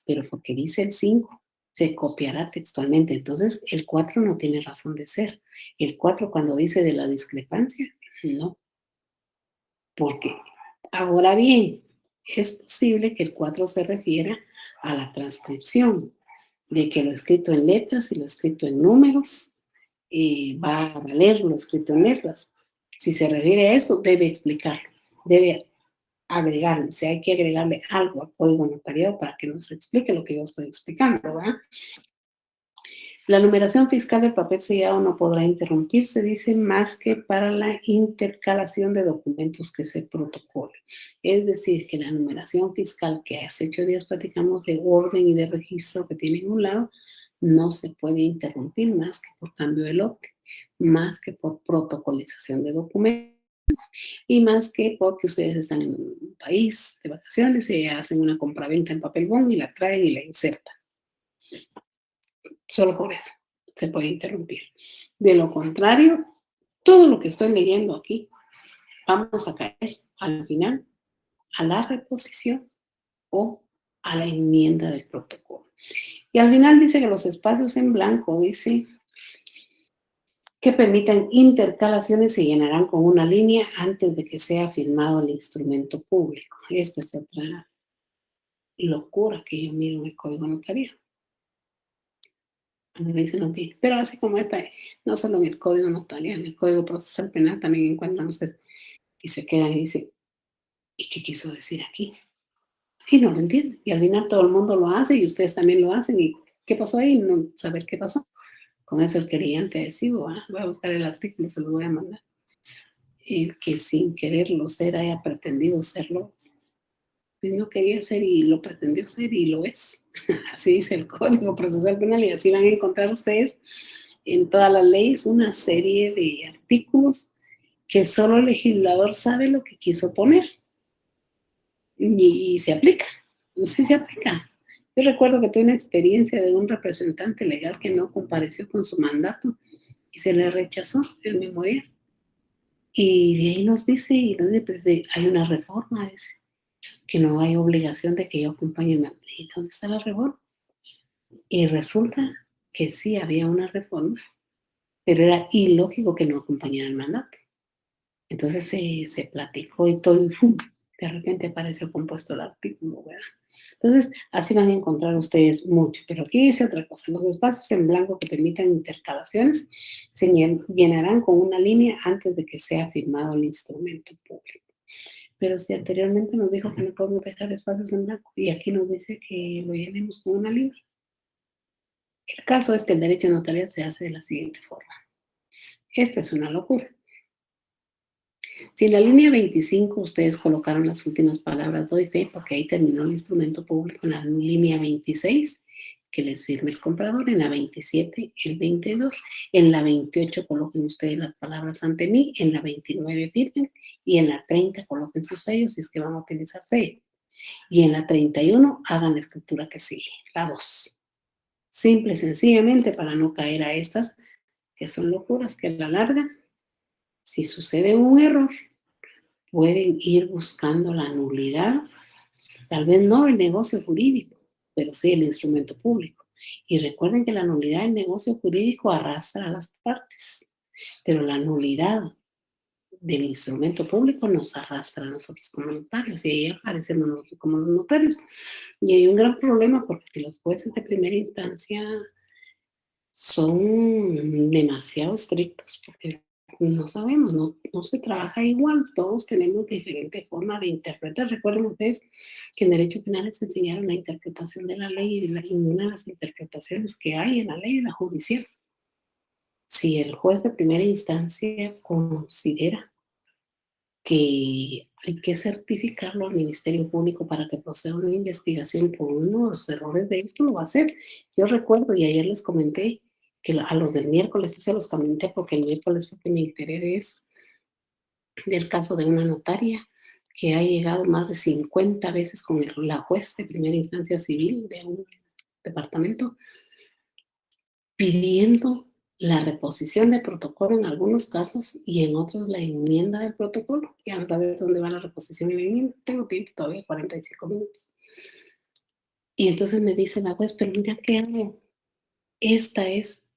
pero porque dice el 5, se copiará textualmente. Entonces, el 4 no tiene razón de ser. El 4 cuando dice de la discrepancia, no, porque ahora bien, es posible que el 4 se refiera a la transcripción, de que lo escrito en letras y lo escrito en números va a valer lo escrito en letras. Si se refiere a esto, debe explicarlo, debe agregarle, si hay que agregarle algo al código notariado para que nos explique lo que yo estoy explicando, ¿verdad? La numeración fiscal del papel sellado no podrá interrumpirse, dice, más que para la intercalación de documentos que se protocolen. Es decir, que la numeración fiscal que hace 8 días platicamos de orden y de registro que tiene en un lado, no se puede interrumpir más que por cambio de lote, más que por protocolización de documentos y más que porque ustedes están en un país de vacaciones y hacen una compraventa en papel bond y la traen y la insertan. Solo por eso se puede interrumpir. De lo contrario, todo lo que estoy leyendo aquí, vamos a caer al final a la reposición o a la enmienda del protocolo. Y al final dice que los espacios en blanco, dice que permitan intercalaciones se llenarán con una línea antes de que sea firmado el instrumento público. Esta es otra locura que yo miro en el Código Notarial. Pero así como esta, no solo en el Código Notarial, en el Código Procesal Penal también encuentran ustedes y se quedan y dicen, ¿y qué quiso decir aquí? Y no lo entienden. Y al final todo el mundo lo hace y ustedes también lo hacen. ¿Y qué pasó ahí? No saber qué pasó. Con eso el querellante adhesivo, voy a buscar el artículo, se lo voy a mandar. Que sin quererlo ser haya pretendido serlo. Pues no quería ser y lo pretendió ser y lo es. Así dice el Código Procesal Penal y así van a encontrar ustedes en todas las leyes una serie de artículos que solo el legislador sabe lo que quiso poner y se aplica, sí se aplica. Yo recuerdo que tuve una experiencia de un representante legal que no compareció con su mandato y se le rechazó el memorial. Y de ahí nos dice, pues, hay una reforma, dice, que no hay obligación de que yo acompañe el mandato. ¿Y dónde está la reforma? Y resulta que sí había una reforma, pero era ilógico que no acompañara el mandato. Entonces se platicó y todo, y ¡fum! De repente apareció compuesto el artículo, ¿verdad? Entonces, así van a encontrar ustedes mucho. Pero aquí dice otra cosa, los espacios en blanco que permitan intercalaciones se llenarán con una línea antes de que sea firmado el instrumento público. Pero si anteriormente nos dijo que no podemos dejar espacios en blanco, y aquí nos dice que lo llenemos con una línea. El caso es que el derecho notarial se hace de la siguiente forma. Esta es una locura. Si en la línea 25 ustedes colocaron las últimas palabras doy fe, porque ahí terminó el instrumento público en la línea 26, que les firme el comprador. En la 27, el vendedor. En la 28 coloquen ustedes las palabras ante mí. En la 29 firmen. Y en la 30 coloquen sus sellos si es que van a utilizar sello. Y en la 31 hagan la escritura que sigue, la 2. Simple y sencillamente para no caer a estas que son locuras que a la larga, si sucede un error, pueden ir buscando la nulidad, tal vez no el negocio jurídico, pero sí el instrumento público. Y recuerden que la nulidad del negocio jurídico arrastra a las partes, pero la nulidad del instrumento público nos arrastra a nosotros como notarios y ahí aparecemos nosotros como los notarios. Y hay un gran problema porque si los jueces de primera instancia son demasiado estrictos porque no sabemos, no se trabaja igual, todos tenemos diferente forma de interpretar. Recuerden ustedes que en Derecho Penal les enseñaron la interpretación de la ley y una de las interpretaciones que hay en la ley es la judicial. Si el juez de primera instancia considera que hay que certificarlo al Ministerio Público para que proceda una investigación por unos errores de esto, lo va a hacer. Yo recuerdo, y ayer les comenté, que a los del miércoles, sí se los comenté porque el miércoles fue que me enteré de eso, del caso de una notaria que ha llegado más de 50 veces con la juez de primera instancia civil de un departamento pidiendo la reposición de protocolo en algunos casos y en otros la enmienda del protocolo. Y anda a ver dónde va la reposición y la enmienda. Tengo tiempo todavía, 45 minutos. Y entonces me dice la juez, pero mira, ¿qué hago? Esta es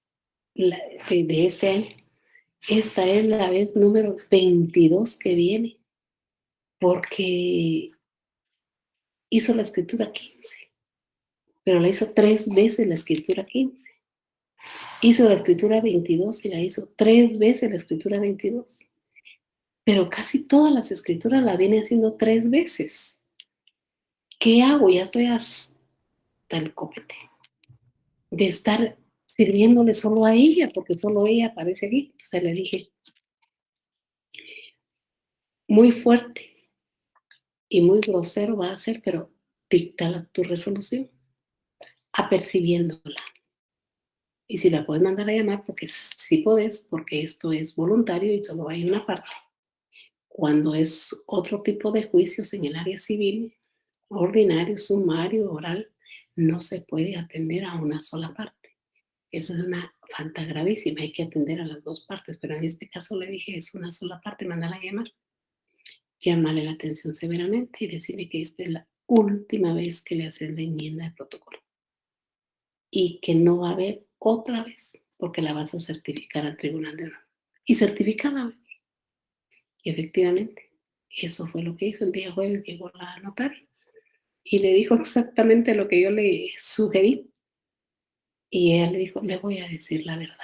de este año. Esta es la vez número 22 que viene, porque hizo la escritura 15, pero la hizo 3 veces la escritura 15. Hizo la escritura 22 y la hizo 3 veces la escritura 22. Pero casi todas las escrituras la viene haciendo 3 veces. ¿Qué hago? Ya estoy hasta el copete de estar sirviéndole solo a ella, porque solo ella aparece aquí. Entonces le dije, muy fuerte y muy grosero va a ser, pero dicta tu resolución, apercibiéndola. Y si la puedes mandar a llamar, porque sí podés, porque esto es voluntario y solo hay una parte. Cuando es otro tipo de juicios en el área civil, ordinario, sumario, oral, no se puede atender a una sola parte. Esa es una falta gravísima, hay que atender a las dos partes, pero en este caso le dije, es una sola parte, mándala a llamar. Llamarle la atención severamente y decirle que esta es la última vez que le hacen la enmienda del protocolo. Y que no va a haber otra vez, porque la vas a certificar al Tribunal de Honor. Y certificada. Y efectivamente, eso fue lo que hizo. El día jueves llegó la notaria y le dijo exactamente lo que yo le sugerí. Y ella le dijo, le voy a decir la verdad.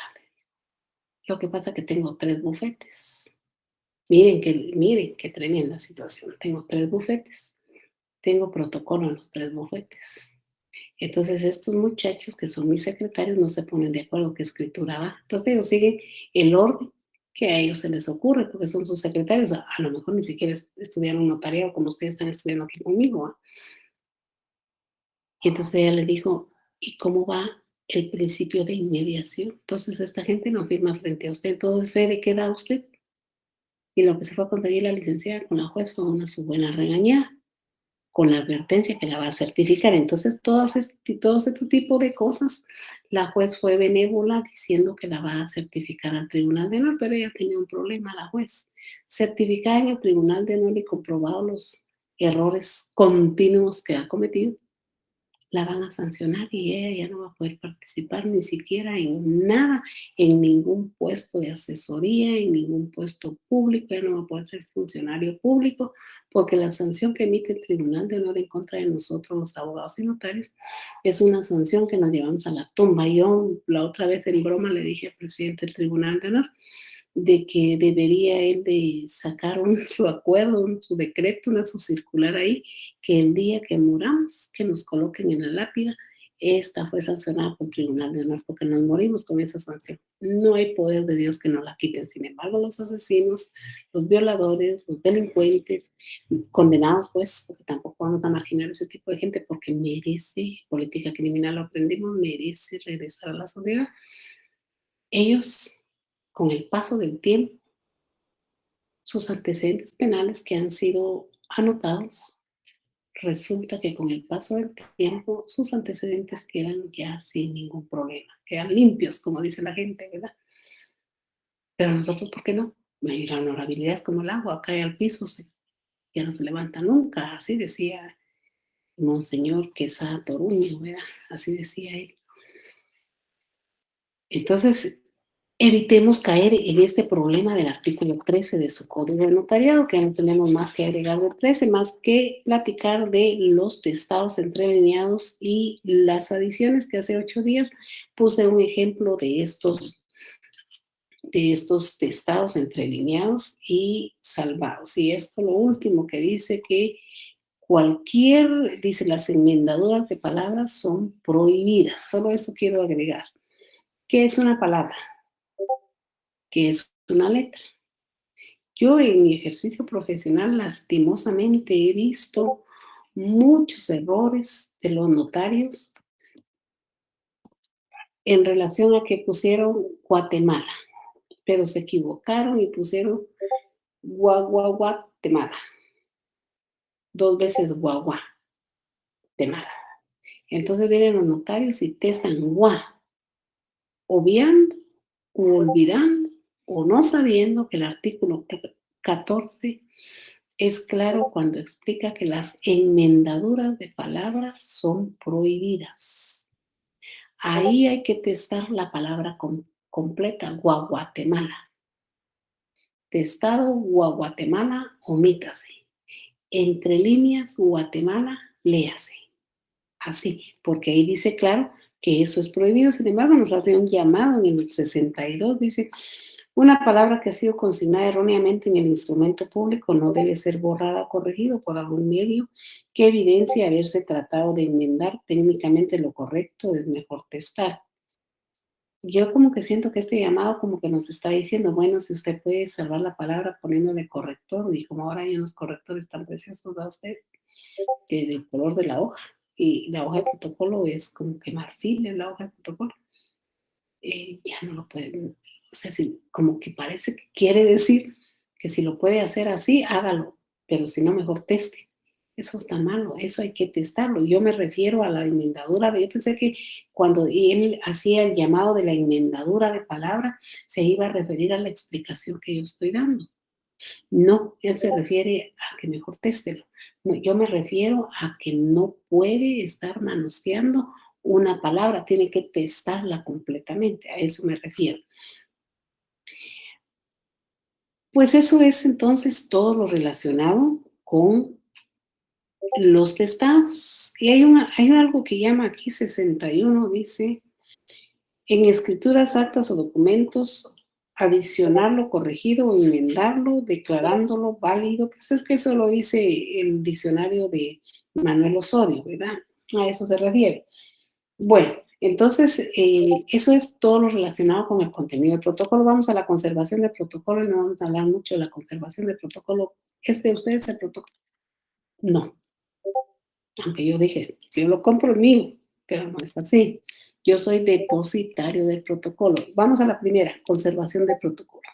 Lo que pasa es que tengo 3 bufetes. Miren qué tremenda situación. Tengo 3 bufetes. Tengo protocolo en los 3 bufetes. Entonces estos muchachos que son mis secretarios no se ponen de acuerdo qué escritura va. Entonces ellos siguen el orden que a ellos se les ocurre porque son sus secretarios. A lo mejor ni siquiera estudiaron notariado como ustedes están estudiando aquí conmigo. Y entonces ella le dijo, ¿y cómo va el principio de inmediación? Entonces esta gente no firma frente a usted. Entonces, ¿fe de qué da usted? Y lo que se fue a conseguir la licenciada con la juez fue una su buena regañada, con la advertencia que la va a certificar. Entonces, todo este tipo de cosas, la juez fue benévola diciendo que la va a certificar al Tribunal de Honor, pero ella tenía un problema, la juez. Certificada en el Tribunal de Honor y comprobados los errores continuos que ha cometido, la van a sancionar y ella ya no va a poder participar ni siquiera en nada, en ningún puesto de asesoría, en ningún puesto público, ya no va a poder ser funcionario público, porque la sanción que emite el Tribunal de Honor en contra de nosotros, los abogados y notarios, es una sanción que nos llevamos a la tumba. Yo la otra vez en broma le dije al presidente del Tribunal de Honor de que debería él de sacar su acuerdo, su decreto, su circular ahí, que el día que muramos, que nos coloquen en la lápida esta fue sancionada por el Tribunal de Honor porque nos morimos con esa sanción. No hay poder de Dios que nos la quiten. Sin embargo, los asesinos, los violadores, los delincuentes, condenados, pues, porque tampoco vamos a marginar ese tipo de gente porque merece, política criminal lo aprendimos, merece regresar a la sociedad. Ellos, con el paso del tiempo, sus antecedentes penales que han sido anotados, resulta que con el paso del tiempo sus antecedentes quedan ya sin ningún problema, quedan limpios, como dice la gente, ¿verdad? Pero nosotros, ¿por qué no? La honorabilidad es como el agua, cae al piso, ya no se levanta nunca, así decía Monseñor Quesada Toruño, ¿verdad? Así decía él. Entonces, evitemos caer en este problema del artículo 13 de su Código de Notariado, que no tenemos más que agregar del 13, más que platicar de los testados entrelineados y las adiciones que hace 8 días puse un ejemplo de estos testados entrelineados y salvados. Y esto lo último que dice que dice las enmendaduras de palabras son prohibidas. Solo esto quiero agregar. ¿Qué es una palabra? ¿Qué es una letra? Yo en mi ejercicio profesional lastimosamente he visto muchos errores de los notarios en relación a que pusieron Guatemala, pero se equivocaron y pusieron Guatemala, 2 veces Guatemala. Entonces vienen los notarios y testan obviando o olvidando o no sabiendo que el artículo 14 es claro cuando explica que las enmendaduras de palabras son prohibidas. Ahí hay que testar la palabra completa, Guatemala. Testado Guatemala, omítase. Entre líneas, Guatemala, léase. Así, porque ahí dice claro que eso es prohibido. Sin embargo, nos hace un llamado en el 62, dice, una palabra que ha sido consignada erróneamente en el instrumento público no debe ser borrada o corregido por algún medio que evidencie haberse tratado de enmendar técnicamente lo correcto, es mejor testar. Yo como que siento que este llamado como que nos está diciendo, bueno, si usted puede salvar la palabra poniéndole corrector, y como ahora hay unos correctores tan preciosos a usted, que del color de la hoja, y la hoja de protocolo es como que marfil en la hoja de protocolo. Ya no lo pueden, o sea, como que parece que quiere decir que si lo puede hacer así, hágalo, pero si no, mejor teste. Eso está malo, eso hay que testarlo. Yo me refiero a la enmendadura, yo pensé que cuando él hacía el llamado de la enmendadura de palabra, se iba a referir a la explicación que yo estoy dando. No, él se refiere a que mejor téstelo. No, yo me refiero a que no puede estar manoseando una palabra, tiene que testarla completamente, a eso me refiero. Pues eso es entonces todo lo relacionado con los testados. Y hay algo que llama aquí 61, dice, en escrituras, actas o documentos, adicionarlo, corregido o enmendarlo, declarándolo válido, pues es que eso lo dice el diccionario de Manuel Osorio, ¿verdad? A eso se refiere. Bueno, entonces eso es todo lo relacionado con el contenido del protocolo. Vamos a la conservación del protocolo y no vamos a hablar mucho de la conservación del protocolo. ¿Es de ustedes el protocolo? No. Aunque yo dije, si yo lo compro es mío, pero no es así. Yo soy depositario del protocolo. Vamos a la primera, conservación del protocolo.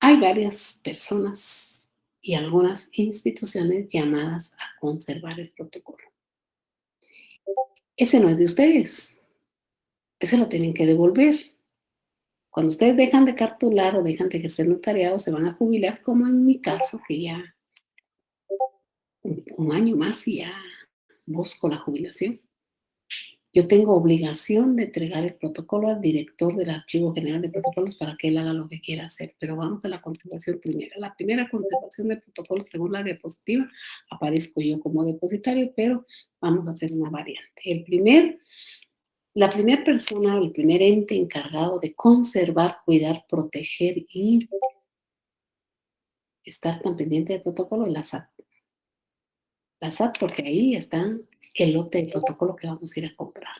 Hay varias personas y algunas instituciones llamadas a conservar el protocolo. Ese no es de ustedes. Ese lo tienen que devolver. Cuando ustedes dejan de cartular o dejan de ejercer notariado, se van a jubilar, como en mi caso, que ya un año más y ya busco la jubilación. Yo tengo obligación de entregar el protocolo al director del Archivo General de Protocolos para que él haga lo que quiera hacer. Pero vamos a la conservación primera. La primera conservación de protocolos, según la diapositiva, aparezco yo como depositario, pero vamos a hacer una variante. La primera persona, el primer ente encargado de conservar, cuidar, proteger y estar tan pendiente del protocolo es la SAT. La SAT, porque ahí están el lote de protocolo que vamos a ir a comprar.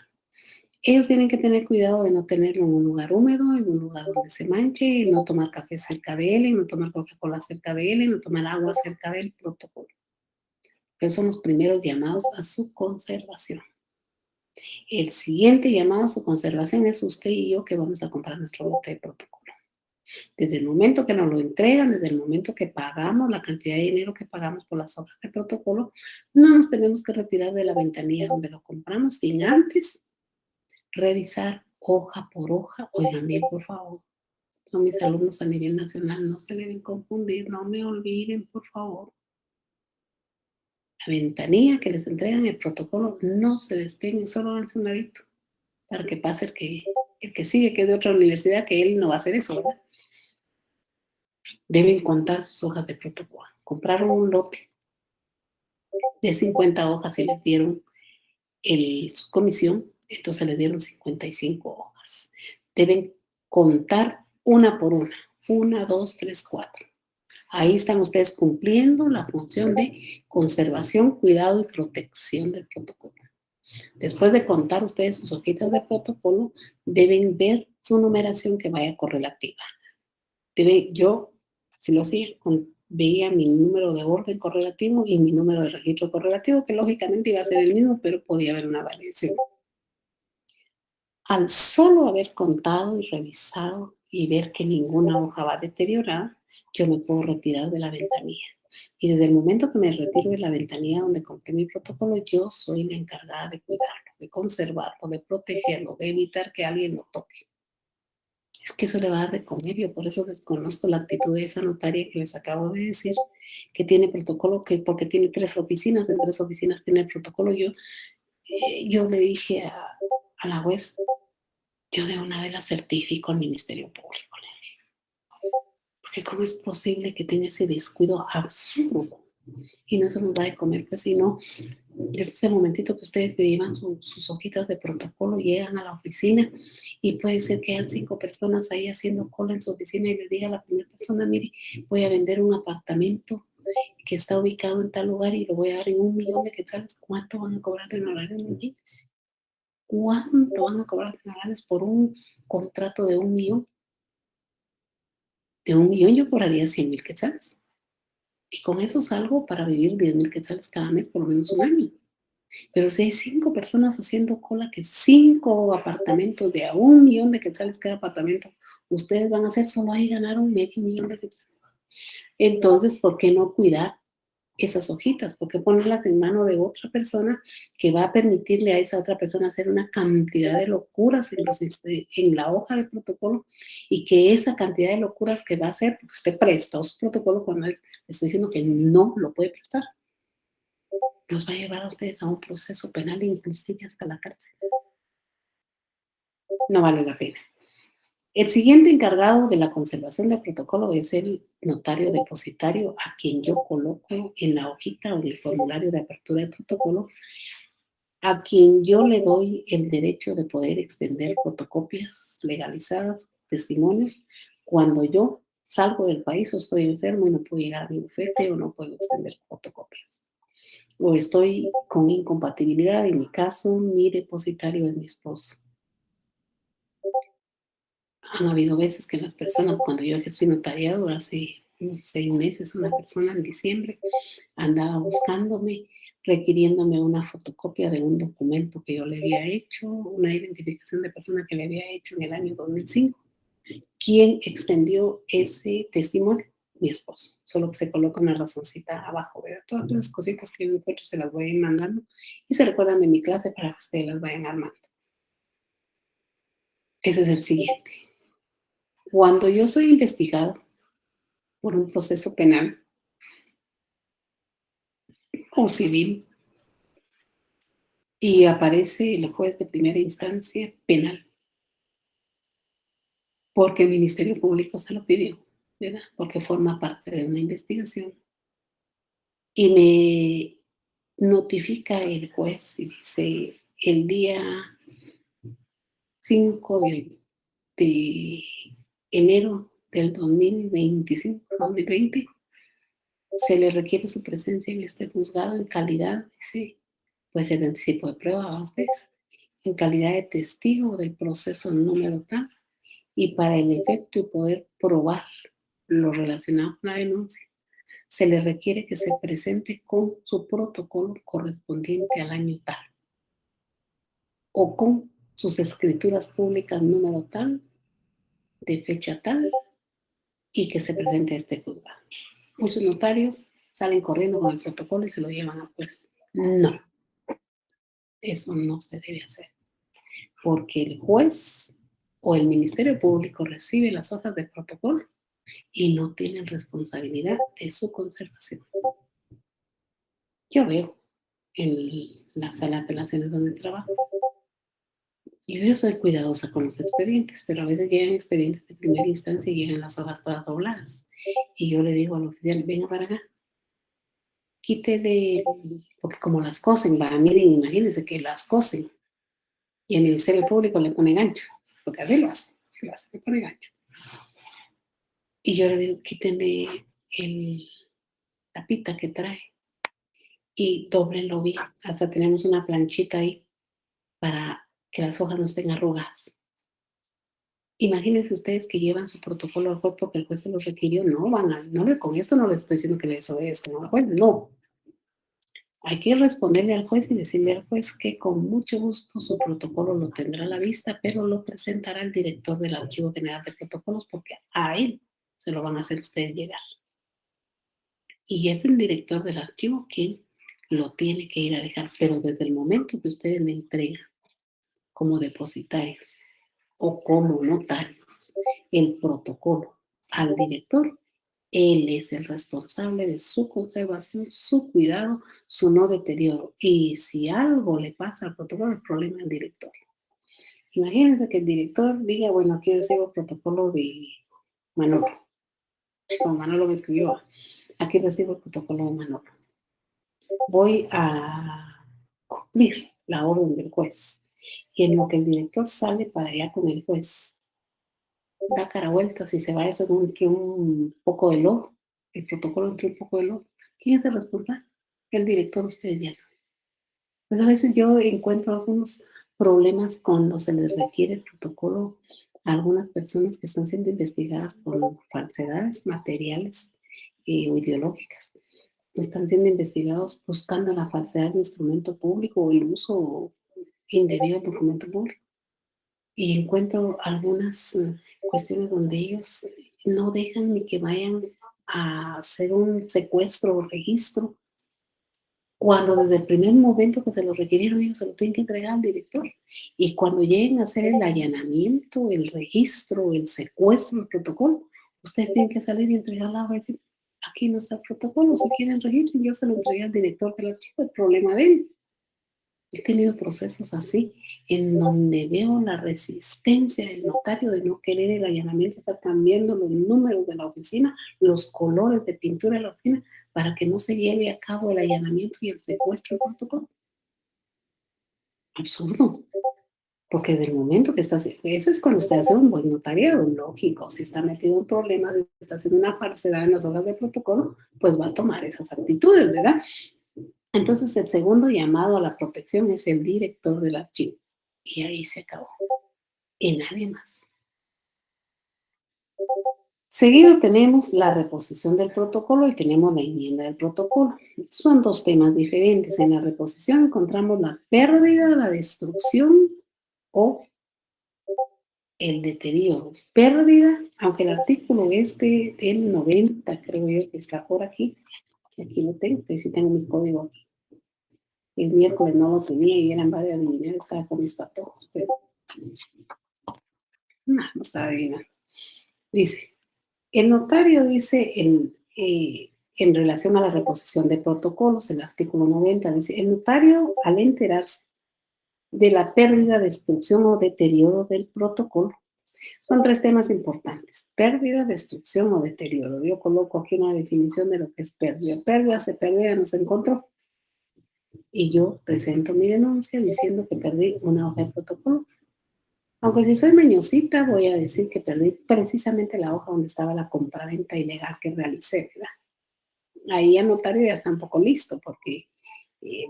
Ellos tienen que tener cuidado de no tenerlo en un lugar húmedo, en un lugar donde se manche, no tomar café cerca de él, no tomar Coca-Cola cerca de él, no tomar agua cerca del protocolo. Esos son los primeros llamados a su conservación. El siguiente llamado a su conservación es usted y yo que vamos a comprar nuestro lote de protocolo. Desde el momento que nos lo entregan, desde el momento que pagamos la cantidad de dinero que pagamos por las hojas de protocolo, no nos tenemos que retirar de la ventanilla donde lo compramos sin antes revisar hoja por hoja. Oigan bien, por favor. Son mis alumnos a nivel nacional, no se deben confundir, no me olviden, por favor. La ventanilla que les entregan el protocolo, no se despeguen, solo háganse un ladito para que pase el que sigue, que es de otra universidad, que él no va a hacer eso, ¿verdad? Deben contar sus hojas de protocolo. Compraron un lote de 50 hojas y les dieron su comisión, entonces les dieron 55 hojas. Deben contar una por una. 1, 2, 3, 4. Ahí están ustedes cumpliendo la función de conservación, cuidado y protección del protocolo. Después de contar ustedes sus hojitas de protocolo, deben ver su numeración que vaya correlativa. Yo, si lo hacía, veía mi número de orden correlativo y mi número de registro correlativo, que lógicamente iba a ser el mismo, pero podía haber una variación. Al solo haber contado y revisado y ver que ninguna hoja va deteriorada, yo me puedo retirar de la ventanilla. Y desde el momento que me retiro de la ventanilla donde compré mi protocolo, yo soy la encargada de cuidarlo, de conservarlo, de protegerlo, de evitar que alguien lo toque. Es que eso le va a dar de comer. Yo por eso desconozco la actitud de esa notaria que les acabo de decir, que tiene protocolo, que porque tiene 3 oficinas, en 3 oficinas tiene el protocolo. Yo le dije a la juez, yo de una vez la certifico al Ministerio Público. Porque cómo es posible que tenga ese descuido absurdo y no se nos va de comer, pues si no, desde ese momentito que ustedes se llevan sus hojitas de protocolo, llegan a la oficina y puede ser que hayan 5 personas ahí haciendo cola en su oficina y le diga a la primera persona, mire, voy a vender un apartamento que está ubicado en tal lugar y lo voy a dar en 1 millón de quetzales. ¿Cuánto van a cobrar de honorarios los niños? ¿Cuánto van a cobrar de honorarios por un contrato de 1 millón? De 1 millón yo cobraría 100,000 quetzales. Y con eso salgo para vivir 10,000 quetzales cada mes, por lo menos 1 año. Pero si hay 5 personas haciendo cola, que 5 apartamentos de a 1 millón de quetzales cada apartamento, ustedes van a hacer solo ahí ganar 500,000 de quetzales. Entonces, ¿por qué no cuidar esas hojitas? ¿Por qué ponerlas en mano de otra persona que va a permitirle a esa otra persona hacer una cantidad de locuras en la hoja de protocolo y que esa cantidad de locuras que va a hacer, porque usted prestó su protocolo cuando le estoy diciendo que no lo puede prestar, los va a llevar a ustedes a un proceso penal, inclusive hasta la cárcel? No vale la pena. El siguiente encargado de la conservación del protocolo es el notario depositario, a quien yo coloco en la hojita o en el formulario de apertura del protocolo, a quien yo le doy el derecho de poder extender fotocopias legalizadas, testimonios, cuando yo salgo del país o estoy enfermo y no puedo llegar a mi bufete o no puedo extender fotocopias. O estoy con incompatibilidad, en mi caso, mi depositario es mi esposo. Han habido veces que las personas, cuando yo ejercí notariado hace unos 6 meses, una persona en diciembre andaba buscándome, requiriéndome una fotocopia de un documento que yo le había hecho, una identificación de persona que le había hecho en el año 2005. ¿Quién extendió ese testimonio? Mi esposo. Solo que se coloca una razoncita abajo, ¿verdad? Todas las cositas que yo encuentro se las voy a ir mandando y se recuerdan de mi clase para que ustedes las vayan armando. Ese es el siguiente. Cuando yo soy investigado por un proceso penal o civil y aparece el juez de primera instancia penal, porque el Ministerio Público se lo pidió, ¿verdad? Porque forma parte de una investigación. Y me notifica el juez y dice, el día 5 de enero del 2020, se le requiere su presencia en este juzgado en calidad, dice, puede ser de anticipo de prueba a ustedes, en calidad de testigo del proceso número tal, y para el efecto de poder probar lo relacionado con la denuncia, se le requiere que se presente con su protocolo correspondiente al año tal, o con sus escrituras públicas número tal, de fecha tal, y que se presente a este juzgado. Muchos notarios salen corriendo con el protocolo y se lo llevan a juez. No, eso no se debe hacer, porque el juez o el Ministerio Público recibe las hojas de protocolo y no tienen responsabilidad de su conservación. Yo veo en la sala de apelaciones donde trabajo, y yo soy cuidadosa con los expedientes, pero a veces llegan expedientes de primera instancia y llegan las hojas todas dobladas. Y yo le digo al oficial, venga para acá, quite de, porque como las cosen, va, miren, imagínense que las cosen y el Ministerio Público le pone gancho, porque así lo hace, le pone gancho. Y yo le digo, quítenle la pita que trae y doblenlo bien. Hasta tenemos una planchita ahí para que las hojas no estén arrugadas. Imagínense ustedes que llevan su protocolo al juez porque el juez se los requirió. No, con esto no les estoy diciendo que le desobedezcan al juez, no. Hay que responderle al juez y decirle al juez que con mucho gusto su protocolo lo tendrá a la vista, pero lo presentará el director del Archivo General de Protocolos porque a él se lo van a hacer ustedes llegar. Y es el director del archivo quien lo tiene que ir a dejar, pero desde el momento que ustedes le entregan como depositarios o como notarios el protocolo al director, él es el responsable de su conservación, su cuidado, su no deterioro. Y si algo le pasa al protocolo, el problema es el director. Imagínense que el director diga, bueno, aquí recibo el protocolo de Manolo. Como Manolo me escribió, aquí recibo el protocolo de Manolo. Voy a cumplir la orden del juez. Y en lo que el director sale para allá con el juez, da cara vueltas y se va eso con un poco de lodo, el protocolo entre un poco de lodo. ¿Quién es el responsable? El director, ustedes ya no. Pues a veces yo encuentro algunos problemas cuando se les requiere el protocolo a algunas personas que están siendo investigadas por falsedades materiales o ideológicas. Están siendo investigados buscando la falsedad de instrumento público o el uso indebido del documento público. Y encuentro algunas cuestiones donde ellos no dejan ni que vayan a hacer un secuestro o registro, cuando desde el primer momento que se lo requirieron ellos se lo tienen que entregar al director. Y cuando lleguen a hacer el allanamiento, el registro, el secuestro, el protocolo, ustedes tienen que salir y entregarla a decir, aquí no está el protocolo, si quieren registro, yo se lo entregué al director del archivo, el problema de él. He tenido procesos así, en donde veo la resistencia del notario de no querer el allanamiento, está cambiando los números de la oficina, los colores de pintura de la oficina, para que no se lleve a cabo el allanamiento y el secuestro del protocolo. Absurdo. Porque desde el momento que está haciendo, eso es cuando usted hace un buen notariado, lógico. Si está metido en problemas, está haciendo una falsedad en las hojas de protocolo, pues va a tomar esas actitudes, ¿verdad? Entonces, el segundo llamado a la protección es el director del archivo. Y ahí se acabó. Y nadie más. Seguido tenemos la reposición del protocolo y tenemos la enmienda del protocolo. Son dos temas diferentes. En la reposición encontramos la pérdida, la destrucción o el deterioro. Pérdida, aunque el artículo del 90, creo yo que está por aquí. Aquí lo tengo, pero sí tengo mi código aquí. El miércoles no lo tenía y eran varias adivinar, estaba con mis patojos, pero no estaba adivinando. Dice, el notario dice en relación a la reposición de protocolos, el artículo 90, dice, el notario al enterarse de la pérdida, destrucción o deterioro del protocolo, son tres temas importantes, pérdida, destrucción o deterioro. Yo coloco aquí una definición de lo que es pérdida. Pérdida se perdió, no se encontró. Y yo presento mi denuncia diciendo que perdí una hoja de protocolo. Aunque si soy mañosita, voy a decir que perdí precisamente la hoja donde estaba la compraventa ilegal que realicé, ¿verdad? Ahí el notario ya está un poco listo, porque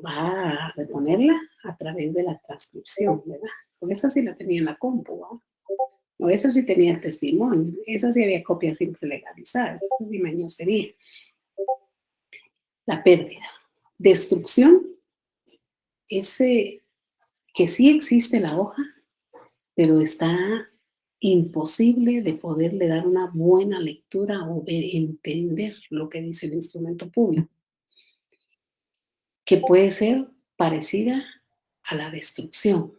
va a reponerla a través de la transcripción, ¿verdad? Porque esa sí la tenía en la compu, ¿va? O esa sí tenía el testimonio, esa sí había copia simple legalizada, esa sí mañosería sería. La pérdida. Destrucción, ese que sí existe la hoja, pero está imposible de poderle dar una buena lectura o entender lo que dice el instrumento público, que puede ser parecida a la destrucción.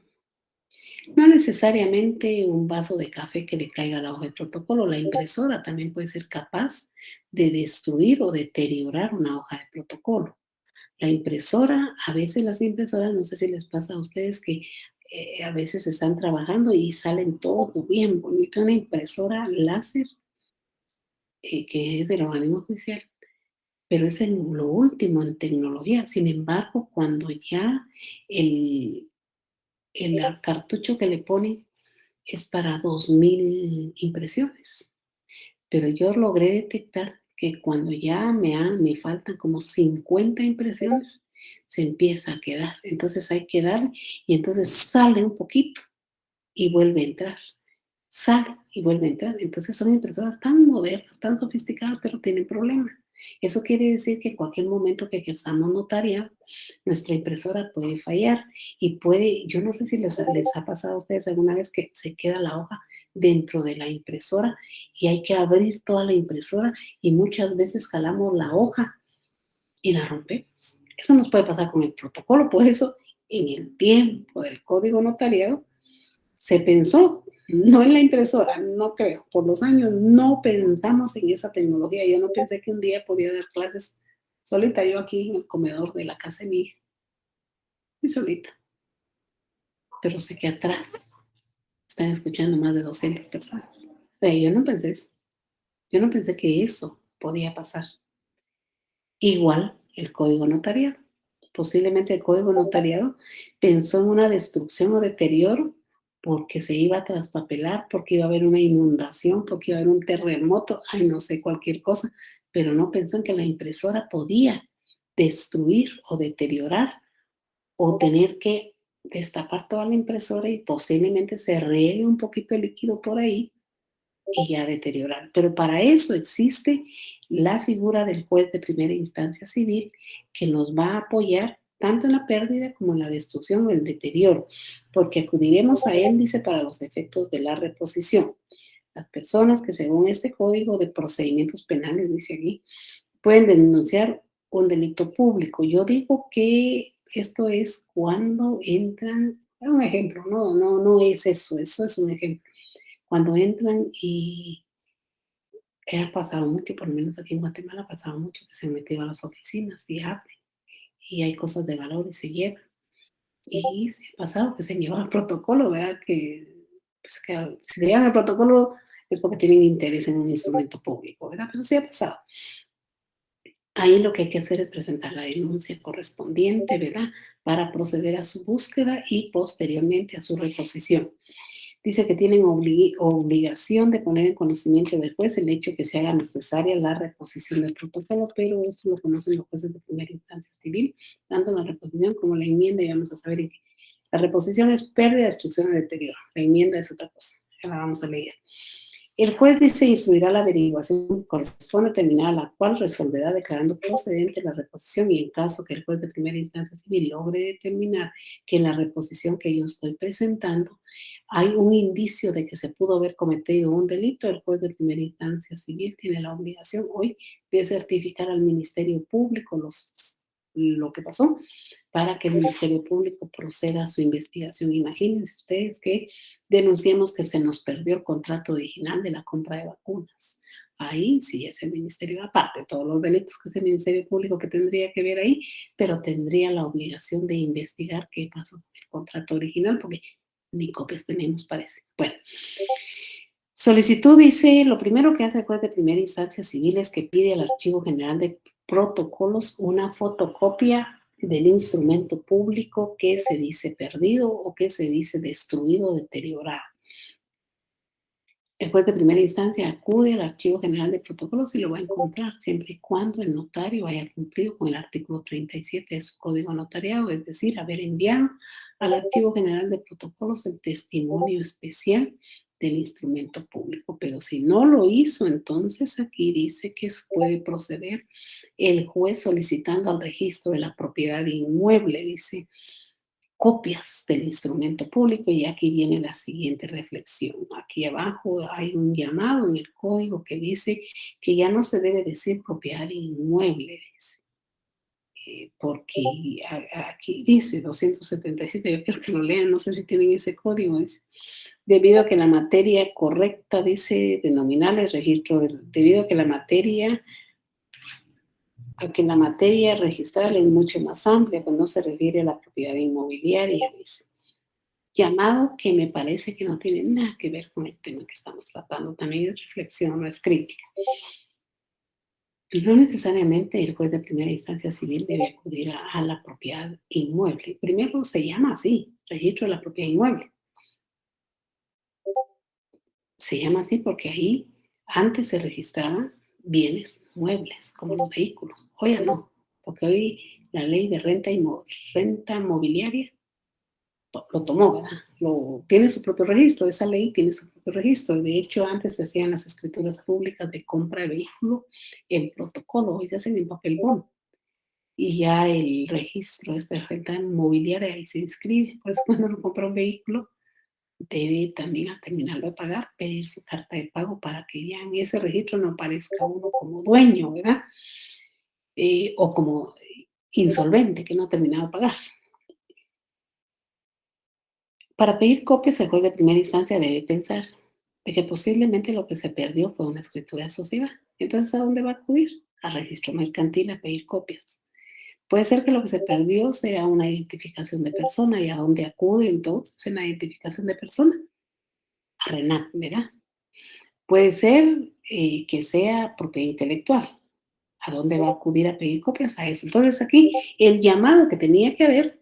No necesariamente un vaso de café que le caiga a la hoja de protocolo, la impresora también puede ser capaz de destruir o deteriorar una hoja de protocolo. La impresora, a veces las impresoras, no sé si les pasa a ustedes que a veces están trabajando y salen todo bien bonito. Una impresora láser que es del organismo judicial, pero es en lo último en tecnología. Sin embargo, cuando ya el, el cartucho que le ponen es para 2000 impresiones, pero yo logré detectar que cuando ya me faltan como 50 impresiones, se empieza a quedar. Entonces hay que dar y entonces sale un poquito y vuelve a entrar. Sale y vuelve a entrar. Entonces son impresoras tan modernas, tan sofisticadas, pero tienen problemas. Eso quiere decir que en cualquier momento que ejerzamos notariado, nuestra impresora puede fallar y puede, yo no sé si les ha pasado a ustedes alguna vez que se queda la hoja dentro de la impresora y hay que abrir toda la impresora y muchas veces jalamos la hoja y la rompemos. Eso nos puede pasar con el protocolo, por eso en el tiempo del código notariado se pensó, no en la impresora, no creo, por los años no pensamos en esa tecnología. Yo no pensé que un día podía dar clases solita, yo aquí en el comedor de la casa de mi hija, y solita. Pero sé que atrás están escuchando más de 200 personas. O sea, yo no pensé eso. Yo no pensé que eso podía pasar. Igual el código notariado. Posiblemente el código notariado pensó en una destrucción o deterioro porque se iba a traspapelar, porque iba a haber una inundación, porque iba a haber un terremoto, ay, no sé, cualquier cosa, pero no pensó en que la impresora podía destruir o deteriorar o tener que destapar toda la impresora y posiblemente se riegue un poquito de líquido por ahí y ya deteriorar. Pero para eso existe la figura del juez de primera instancia civil que nos va a apoyar tanto en la pérdida como en la destrucción o el deterioro, porque acudiremos a él, dice, para los efectos de la reposición. Las personas que según este código de procedimientos penales, dice aquí, pueden denunciar un delito público. Yo digo que esto es cuando entran, un ejemplo, no es eso, eso es un ejemplo. Cuando entran y ha pasado mucho, por lo menos aquí en Guatemala ha pasado mucho que se han metido a las oficinas y abren y hay cosas de valor y se llevan. Y se ha pasado que se han llevado el protocolo, ¿verdad? Que, pues, que si llevan el protocolo es porque tienen interés en un instrumento público, ¿verdad? Pero sí ha pasado. Ahí lo que hay que hacer es presentar la denuncia correspondiente, ¿verdad? Para proceder a su búsqueda y posteriormente a su reposición. Dice que tienen obligación de poner en conocimiento del juez el hecho que se haga necesaria la reposición del protocolo, pero esto lo conocen los jueces de primera instancia civil, tanto la reposición como la enmienda, y vamos a saber en qué. La reposición es pérdida, destrucción o deterioro. La enmienda es otra cosa, ya la vamos a leer. El juez dice instruirá la averiguación que corresponde terminar, la cual resolverá declarando procedente la reposición y en caso que el juez de primera instancia civil logre determinar que en la reposición que yo estoy presentando hay un indicio de que se pudo haber cometido un delito, el juez de primera instancia civil tiene la obligación hoy de certificar al Ministerio Público lo que pasó para que el Ministerio Público proceda a su investigación. Imagínense ustedes que denunciamos que se nos perdió el contrato original de la compra de vacunas. Ahí sí es el ministerio, aparte de todos los delitos que es el Ministerio Público que tendría que ver ahí, pero tendría la obligación de investigar qué pasó con el contrato original, porque ni copias tenemos, parece. Bueno, solicitud dice, lo primero que hace el juez de primera instancia civil es que pide al Archivo General de Protocolos una fotocopia del instrumento público que se dice perdido o que se dice destruido o deteriorado. El juez de primera instancia acude al Archivo General de Protocolos y lo va a encontrar siempre y cuando el notario haya cumplido con el artículo 37 de su código notariado, es decir, haber enviado al Archivo General de Protocolos el testimonio especial del instrumento público. Pero si no lo hizo, entonces aquí dice que puede proceder el juez solicitando al registro de la propiedad inmueble, dice, copias del instrumento público, y aquí viene la siguiente reflexión. Aquí abajo hay un llamado en el código que dice que ya no se debe decir propiedad inmueble, dice, porque aquí dice 277, yo quiero que lo lean, no sé si tienen ese código, dice, debido a que la materia correcta, dice, de nominales, registro, debido a que la materia registral es mucho más amplia, pues no se refiere a la propiedad inmobiliaria, dice. Llamado que me parece que no tiene nada que ver con el tema que estamos tratando, también es reflexión, no es crítica. No necesariamente el juez de primera instancia civil debe acudir a la propiedad inmueble. Primero se llama así, registro de la propiedad inmueble. Se llama así porque ahí antes se registraban bienes muebles, como los vehículos. Hoy ya no, porque hoy la ley de renta mobiliaria lo tomó, ¿verdad? Tiene su propio registro, esa ley tiene su propio registro. De hecho, antes se hacían las escrituras públicas de compra de vehículo en protocolo, hoy se hacen en papel bond. Y ya el registro de renta inmobiliaria ahí se inscribe. Pues cuando uno compra un vehículo, debe también al terminarlo de pagar pedir su carta de pago para que ya en ese registro no aparezca uno como dueño, ¿verdad? O como insolvente que no ha terminado de pagar. Para pedir copias, el juez de primera instancia debe pensar de que posiblemente lo que se perdió fue una escritura de sociedad. Entonces, ¿a dónde va a acudir? Al registro mercantil a pedir copias. Puede ser que lo que se perdió sea una identificación de persona, y a dónde acude entonces en la identificación de persona. A RENAP, ¿verdad? Puede ser que sea propiedad intelectual. ¿A dónde va a acudir a pedir copias? A eso. Entonces, aquí el llamado que tenía que haber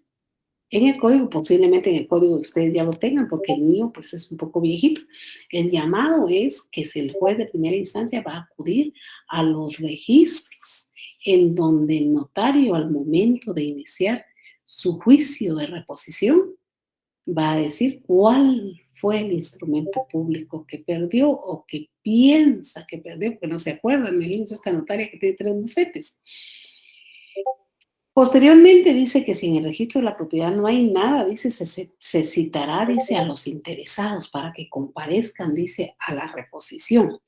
en el código, posiblemente en el código ustedes ya lo tengan, porque el mío pues es un poco viejito. El llamado es que si el juez de primera instancia va a acudir a los registros en donde el notario, al momento de iniciar su juicio de reposición, va a decir cuál fue el instrumento público que perdió o que piensa que perdió, porque no se acuerda. Imagínense esta notaria que tiene 3 bufetes. Posteriormente dice que si en el registro de la propiedad no hay nada, dice, se citará, dice, a los interesados para que comparezcan, dice, a la reposición.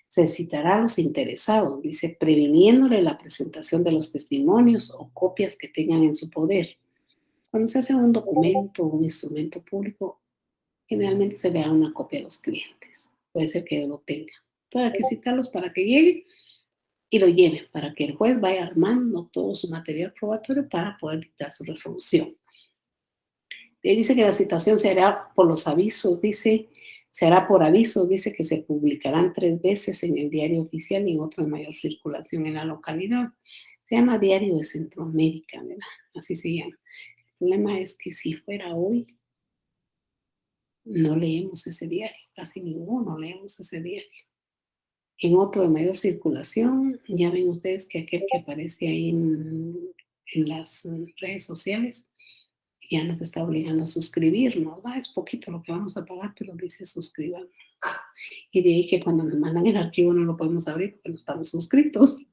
Se citará a los interesados, dice, previniéndole la presentación de los testimonios o copias que tengan en su poder. Cuando se hace un documento o un instrumento público, generalmente se le da una copia a los clientes. Puede ser que lo tengan. Entonces hay que citarlos para que lleguen y lo lleve para que el juez vaya armando todo su material probatorio para poder dictar su resolución. Dice que la citación se hará por los avisos, dice, se hará por avisos, dice que se publicarán 3 veces en el diario oficial y en otro de mayor circulación en la localidad. Se llama Diario de Centroamérica, ¿verdad? Así se llama. El problema es que si fuera hoy, no leemos ese diario, casi ninguno leemos ese diario. En otro de mayor circulación, ya ven ustedes que aquel que aparece ahí en las redes sociales ya nos está obligando a suscribirnos. Es poquito lo que vamos a pagar, pero dice suscriban. Y de ahí que cuando nos mandan el archivo no lo podemos abrir porque no estamos suscritos.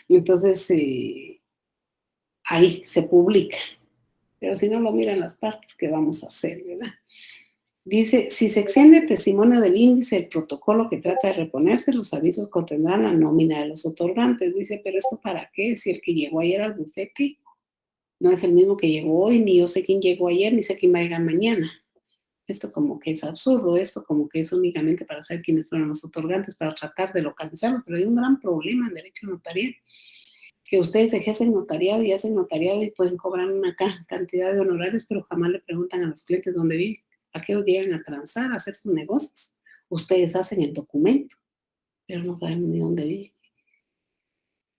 Entonces, ahí se publica. Pero si no lo miran las partes, ¿qué vamos a hacer, verdad? Dice, si se extiende el testimonio del índice, el protocolo que trata de reponerse, los avisos contendrán la nómina de los otorgantes. Dice, pero ¿esto para qué? Si el que llegó ayer al bufete no es el mismo que llegó hoy, ni yo sé quién llegó ayer, ni sé quién va a llegar mañana. Esto como que es absurdo, esto como que es únicamente para saber quiénes fueron los otorgantes, para tratar de localizarlos, pero hay un gran problema en derecho notarial, que ustedes ejercen notariado y hacen notariado y pueden cobrar una cantidad de honorarios, pero jamás le preguntan a los clientes dónde viven, a qué llegan a transar, a hacer sus negocios. Ustedes hacen el documento, pero no sabemos ni dónde viven.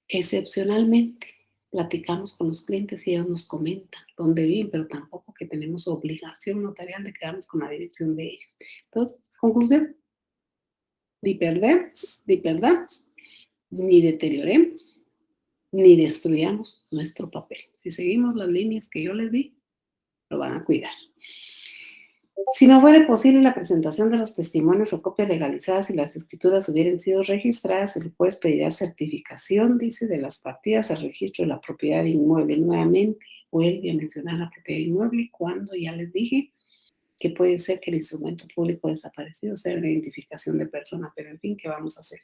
Excepcionalmente, platicamos con los clientes y ellos nos comentan dónde viven, pero tampoco que tenemos obligación notarial de quedarnos con la dirección de ellos. Entonces, conclusión, ni perdamos, ni deterioremos, ni destruyamos nuestro papel. Si seguimos las líneas que yo les di, lo van a cuidar. Si no fuera posible la presentación de los testimonios o copias legalizadas y las escrituras hubieran sido registradas, el juez pedirá certificación, dice, de las partidas al registro de la propiedad inmueble. Nuevamente, vuelve a mencionar la propiedad inmueble cuando ya les dije que puede ser que el instrumento público desaparecido sea la identificación de persona, pero en fin, ¿qué vamos a hacer?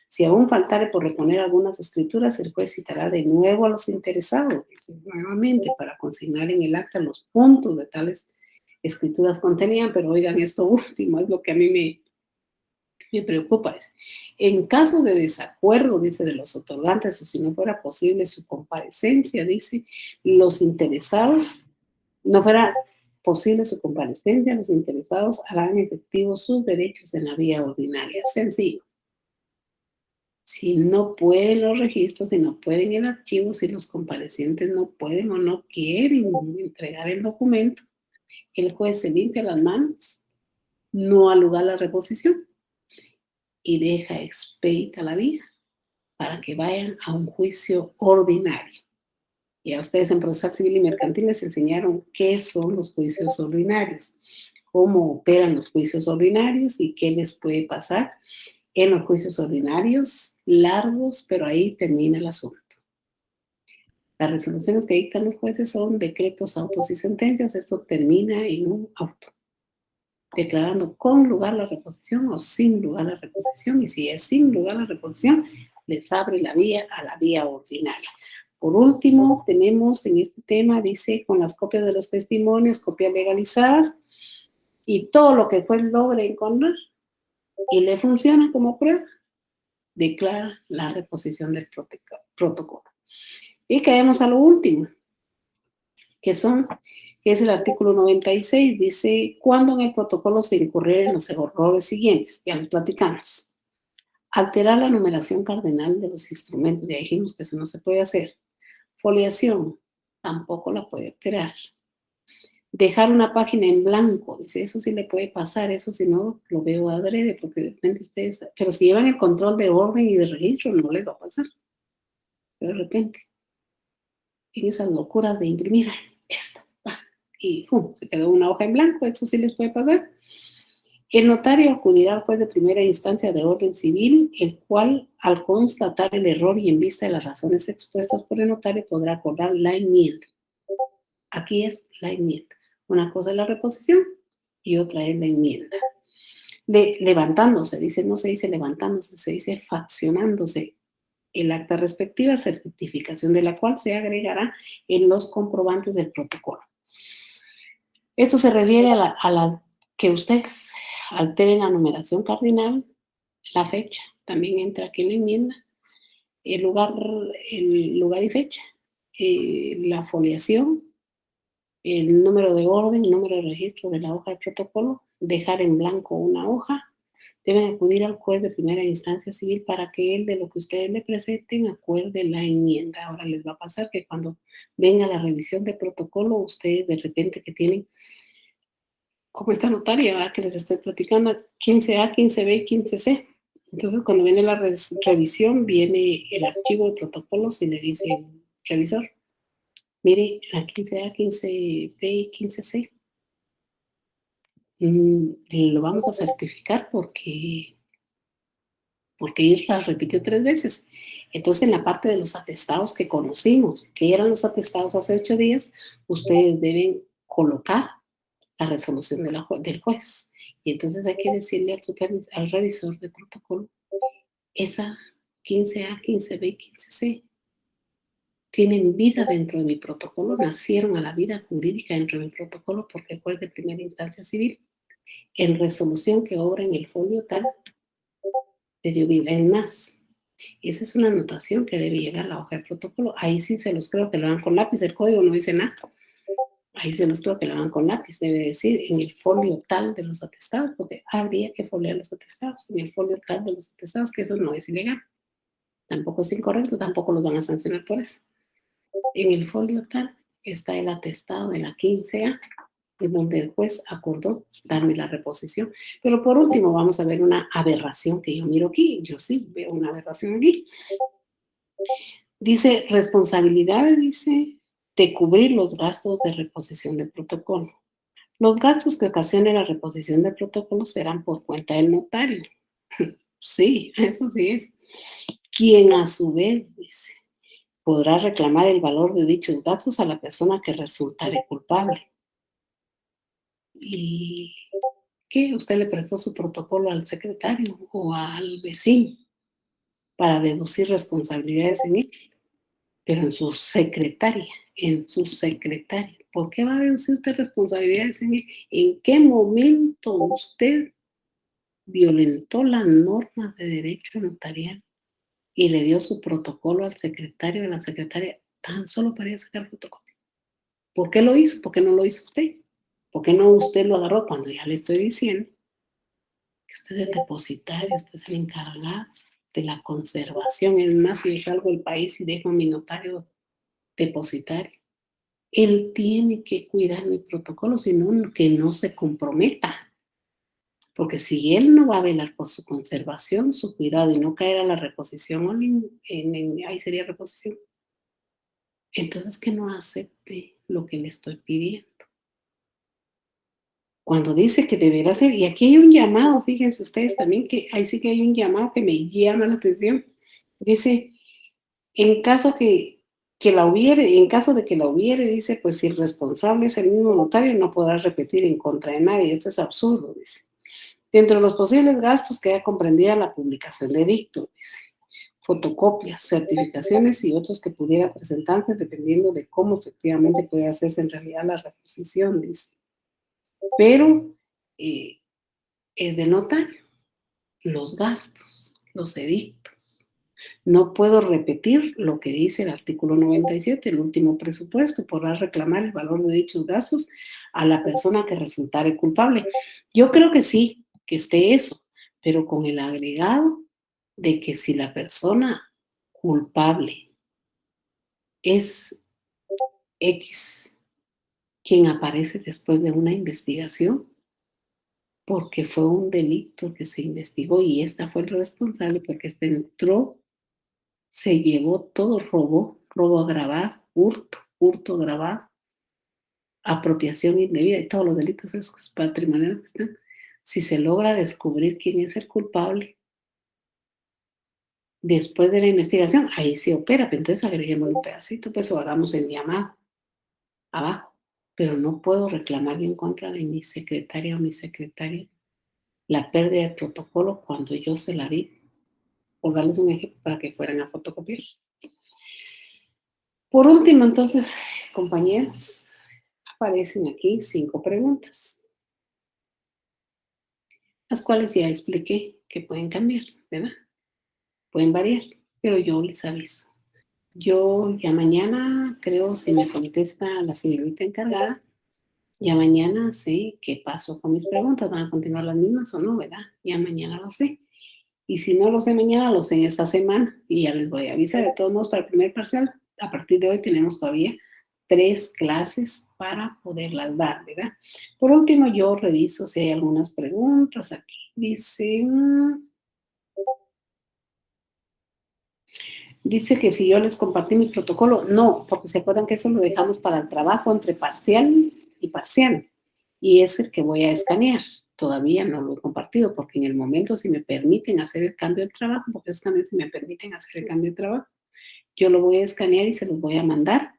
Si aún faltare por reponer algunas escrituras, el juez citará de nuevo a los interesados, dice, nuevamente, para consignar en el acta los puntos de tales escrituras contenían, pero oigan, esto último es lo que a mí me preocupa. En caso de desacuerdo, dice, de los otorgantes, o si no fuera posible su comparecencia, dice, los interesados, no fuera posible su comparecencia, los interesados harán efectivos sus derechos en la vía ordinaria. Sencillo. Si no pueden los registros, si no pueden el archivo, si los comparecientes no pueden o no quieren entregar el documento, el juez se limpia las manos, no ha lugar la reposición y deja expedita la vía para que vayan a un juicio ordinario. Y a ustedes en procesal civil y mercantil les enseñaron qué son los juicios ordinarios, cómo operan los juicios ordinarios y qué les puede pasar en los juicios ordinarios largos, pero ahí termina el asunto. Las resoluciones que dictan los jueces son decretos, autos y sentencias. Esto termina en un auto, declarando con lugar la reposición o sin lugar la reposición. Y si es sin lugar la reposición, les abre la vía a la vía ordinaria. Por último, tenemos en este tema, dice, con las copias de los testimonios, copias legalizadas, y todo lo que el juez logre encontrar y le funciona como prueba, declara la reposición del protocolo. Y caemos a lo último, que es el artículo 96, dice, cuando en el protocolo se incurrieren los errores siguientes, ya los platicamos. Alterar la numeración cardenal de los instrumentos, ya dijimos que eso no se puede hacer. Foliación, tampoco la puede alterar. Dejar una página en blanco, dice, eso sí le puede pasar, eso si no lo veo adrede, porque de repente ustedes, pero si llevan el control de orden y de registro, no les va a pasar. Pero de repente, en esas locuras de imprimir, esta, y se quedó una hoja en blanco, eso sí les puede pasar. El notario acudirá al juez de primera instancia de orden civil, el cual, al constatar el error y en vista de las razones expuestas por el notario, podrá acordar la enmienda. Aquí es la enmienda. Una cosa es la reposición y otra es la enmienda. Levantándose, dice, no se dice levantándose, se dice faccionándose el acta respectiva, certificación de la cual se agregará en los comprobantes del protocolo. Esto se refiere a la que ustedes alteren la numeración cardinal, la fecha, también entra aquí en la enmienda, el lugar y fecha, la foliación, el número de orden, el número de registro de la hoja de protocolo, dejar en blanco una hoja. Deben acudir al juez de primera instancia civil para que él, de lo que ustedes le presenten, acuerde la enmienda. Ahora les va a pasar que cuando venga la revisión de protocolo, ustedes de repente que tienen, como esta notaria, ¿verdad? Que les estoy platicando, 15A, 15B y 15C. Entonces, cuando viene la revisión, viene el archivo de protocolos y le dice el revisor, mire, la 15A, 15B y 15C. Lo vamos a certificar porque Isra repitió 3 veces. Entonces, en la parte de los atestados que conocimos, que eran los atestados hace 8 días, ustedes deben colocar la resolución del juez. Y entonces hay que decirle al revisor de protocolo, esa 15A, 15B y 15C tienen vida dentro de mi protocolo, nacieron a la vida jurídica dentro de mi protocolo porque el juez de primera instancia civil, en resolución que obra en el folio tal, le dio vida. Es más, esa es una anotación que debe llegar a la hoja de protocolo. Ahí sí se los creo que lo hagan con lápiz, el código no dice nada. Ahí se los creo que lo hagan con lápiz, debe decir en el folio tal de los atestados, porque habría que foliar los atestados, en el folio tal de los atestados, que eso no es ilegal. Tampoco es incorrecto, tampoco los van a sancionar por eso. En el folio tal está el atestado de la 15A, en donde el juez acordó darme la reposición. Pero por último, vamos a ver una aberración que yo miro aquí. Yo sí veo una aberración aquí. Dice, responsabilidad, dice, de cubrir los gastos de reposición de protocolo. Los gastos que ocasione la reposición de protocolo serán por cuenta del notario. Sí, eso sí es. Quien a su vez, dice, podrá reclamar el valor de dichos gastos a la persona que resultare culpable. ¿Y qué? ¿Usted le prestó su protocolo al secretario o al vecino para deducir responsabilidades en él? Pero en su secretaria, en su secretaria. ¿Por qué va a deducir usted responsabilidades en él? ¿En qué momento usted violentó la norma de derecho notarial y le dio su protocolo al secretario de la secretaria tan solo para ir a sacar fotocopia? ¿Por qué lo hizo? ¿Por qué no lo hizo usted? ¿Por qué no usted lo agarró cuando ya le estoy diciendo que usted es depositario, usted es el encargado de la conservación? Es más, si yo salgo del país y dejo a mi notario depositario, él tiene que cuidar mi protocolo, sino que no se comprometa. Porque si él no va a velar por su conservación, su cuidado y no caer a la reposición, ahí sería reposición, entonces que no acepte lo que le estoy pidiendo. Cuando dice que deberá ser, y aquí hay un llamado, fíjense ustedes también que ahí sí que hay un llamado que me llama la atención. Dice, en caso en caso de que la hubiere, dice, pues si el responsable es el mismo notario, no podrá repetir en contra de nadie. Esto es absurdo, dice. Dentro de los posibles gastos queda comprendida la publicación de dicto, dice, fotocopias, certificaciones y otros que pudiera presentarse dependiendo de cómo efectivamente puede hacerse en realidad la reposición, dice. Pero es de notar los gastos, los edictos. No puedo repetir lo que dice el artículo 97, el último presupuesto, podrá reclamar el valor de dichos gastos a la persona que resultare culpable. Yo creo que sí, que esté eso, pero con el agregado de que si la persona culpable es X, quien aparece después de una investigación, porque fue un delito que se investigó y esta fue el responsable porque este entró, se llevó todo, robo agravado, hurto agravado, apropiación indebida y todos los delitos esos patrimoniales que están. Si se logra descubrir quién es el culpable después de la investigación, ahí se opera, pero entonces agreguemos un pedacito, pues o hagamos el llamado abajo, pero no puedo reclamar en contra de mi secretaria o mi secretario la pérdida de protocolo cuando yo se la di, por darles un ejemplo para que fueran a fotocopiar. Por último, entonces, compañeros, aparecen aquí 5 preguntas, las cuales ya expliqué que pueden cambiar, ¿verdad? Pueden variar, pero yo les aviso. Yo ya mañana, creo, si me contesta la señorita encargada, ya mañana sé qué pasó con mis preguntas, van a continuar las mismas o no, ¿verdad? Ya mañana lo sé. Y si no lo sé mañana, lo sé en esta semana y ya les voy a avisar. De todos modos, para el primer parcial, a partir de hoy tenemos todavía 3 clases para poderlas dar, ¿verdad? Por último, yo reviso si hay algunas preguntas aquí. Dice que si yo les compartí mi protocolo, no, porque se acuerdan que eso lo dejamos para el trabajo entre parcial y parcial. Y es el que voy a escanear. Todavía no lo he compartido porque en el momento si me permiten hacer el cambio de trabajo, porque eso también si me permiten hacer el cambio de trabajo, yo lo voy a escanear y se los voy a mandar.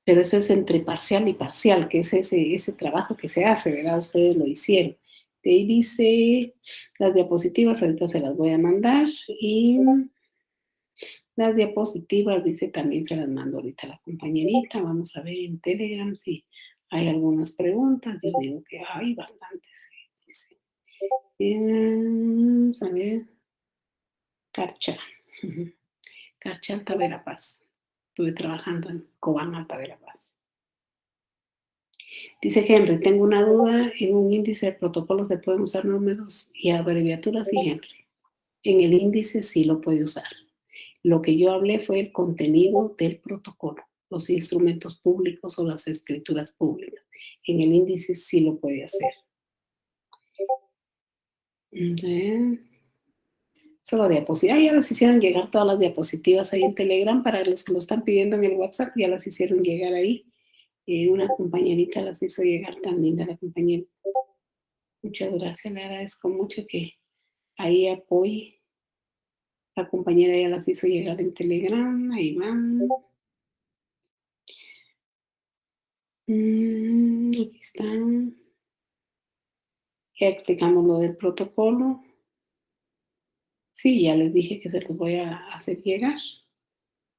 Pero eso es entre parcial y parcial, que es ese trabajo que se hace, ¿verdad? Ustedes lo hicieron. De ahí dice, las diapositivas ahorita se las voy a mandar y las diapositivas, dice, también se las mando ahorita a la compañerita. Vamos a ver en Telegram si hay algunas preguntas. Yo digo que hay bastantes. Dice. Vamos a ver. Carcha. Carcha Alta Verapaz. Estuve trabajando en Cobán Alta Verapaz. Dice Henry, tengo una duda. En un índice de protocolo se pueden usar números y abreviaturas. Sí, Henry. En el índice sí lo puede usar. Lo que yo hablé fue el contenido del protocolo. los instrumentos públicos o las escrituras públicas. En el índice sí lo puede hacer. Solo diapositivas. Ya las hicieron llegar todas las diapositivas ahí en Telegram. Para los que lo están pidiendo en el WhatsApp, ya las hicieron llegar ahí. Una compañerita las hizo llegar, tan linda la compañera. Muchas gracias, le agradezco mucho que ahí apoye. La compañera ya las hizo llegar en Telegram, ahí van. Aquí están. Ya explicamos lo del protocolo. Sí, ya les dije que se los voy a hacer llegar.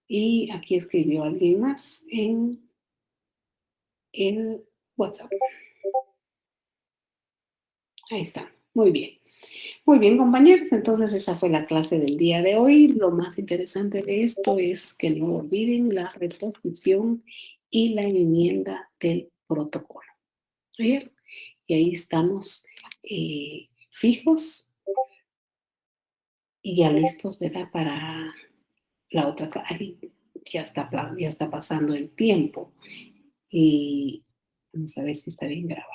Y aquí escribió alguien más en el WhatsApp. Ahí está. Muy bien. Muy bien, compañeros. Entonces, esa fue la clase del día de hoy. Lo más interesante de esto es que no olviden la reposición y la enmienda del protocolo. ¿Oyeron? Y ahí estamos fijos y ya listos, ¿verdad? Para la otra clase. Ya está pasando el tiempo. Y vamos a ver si está bien grabado.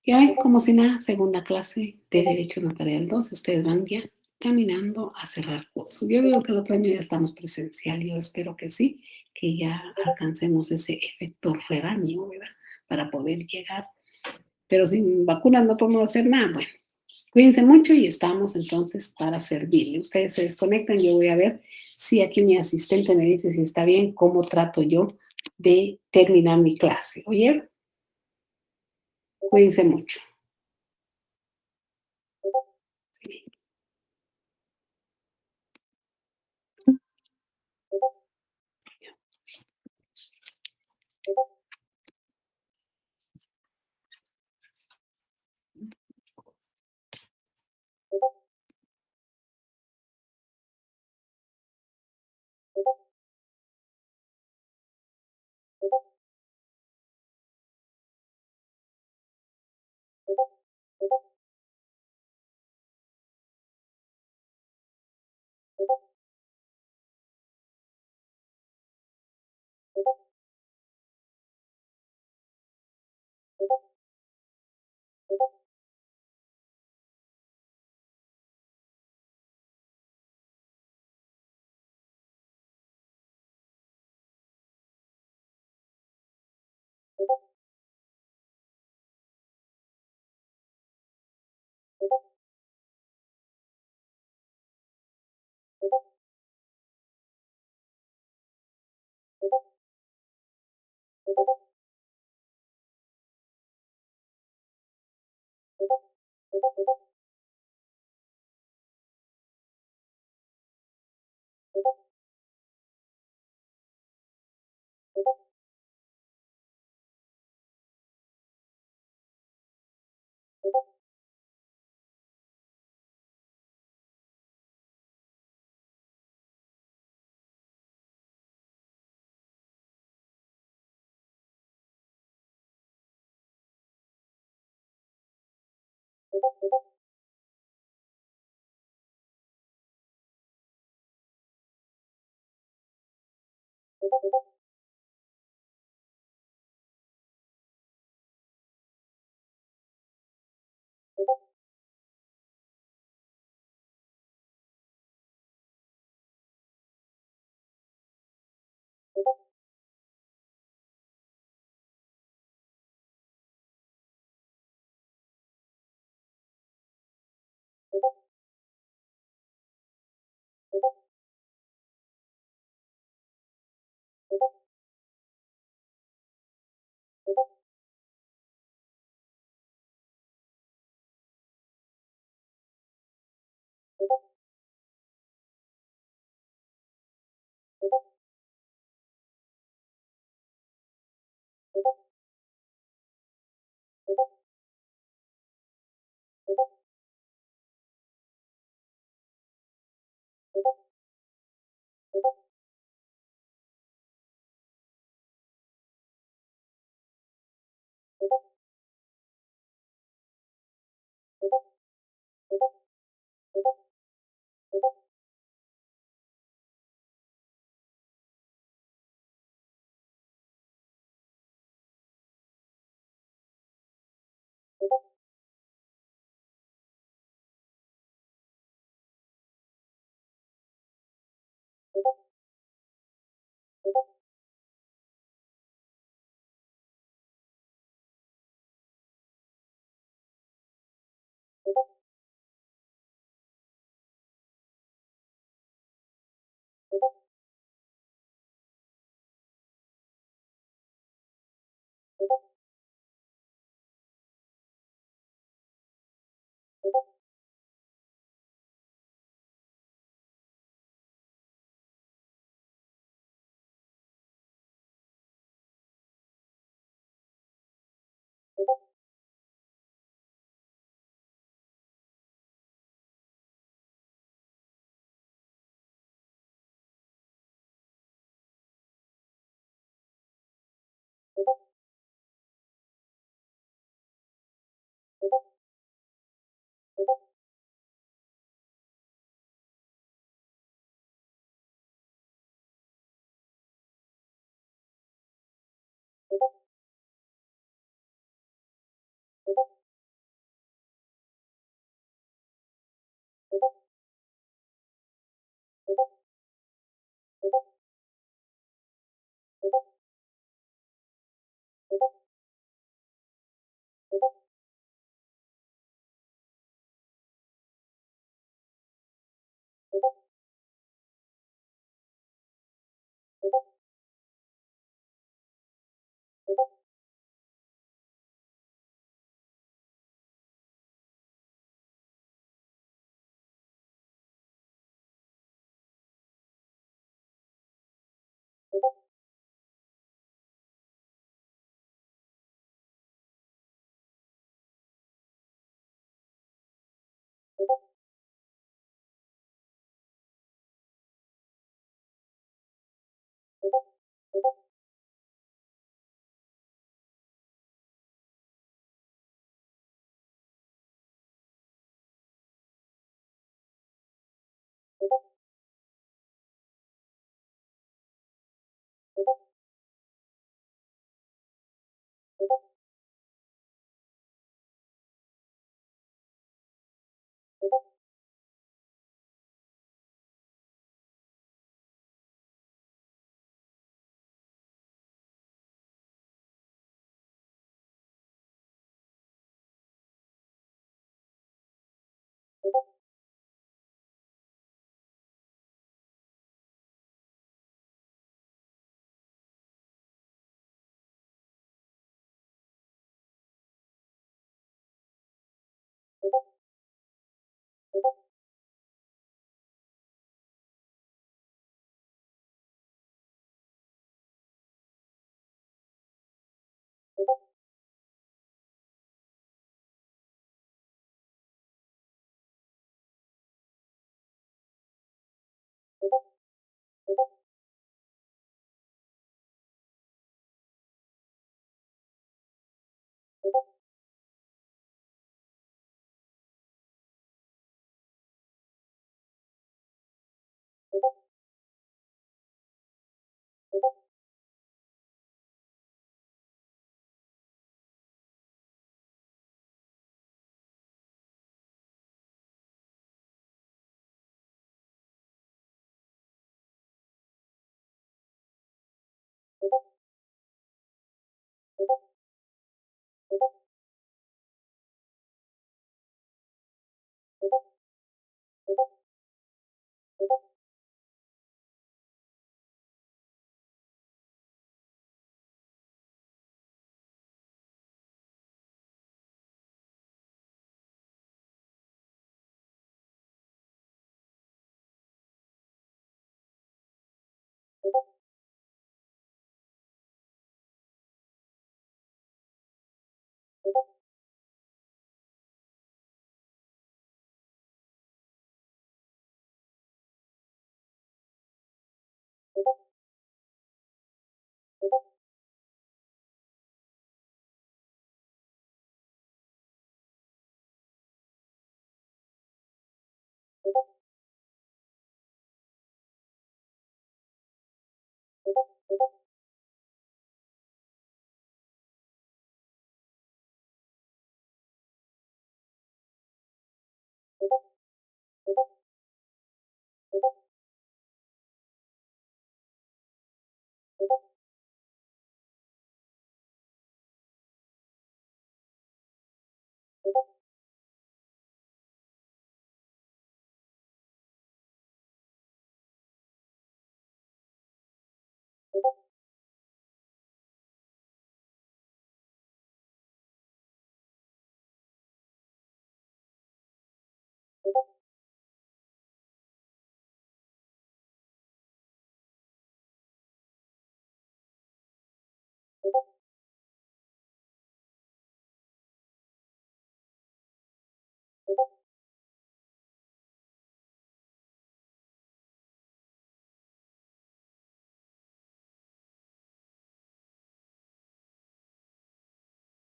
Ya ven, como si nada, segunda clase de Derecho Notarial 2. Ustedes van ya caminando a cerrar cursos. Yo digo que el otro año ya estamos presencial. Yo espero que sí, que ya alcancemos ese efecto rebaño, ¿verdad? Para poder llegar. Pero sin vacunas no podemos hacer nada. Bueno, cuídense mucho y estamos entonces para servirle. Ustedes se desconectan. Yo voy a ver si aquí mi asistente me dice si está bien, cómo trato yo de terminar mi clase. ¿Oyeron? Cuídense mucho. Sí.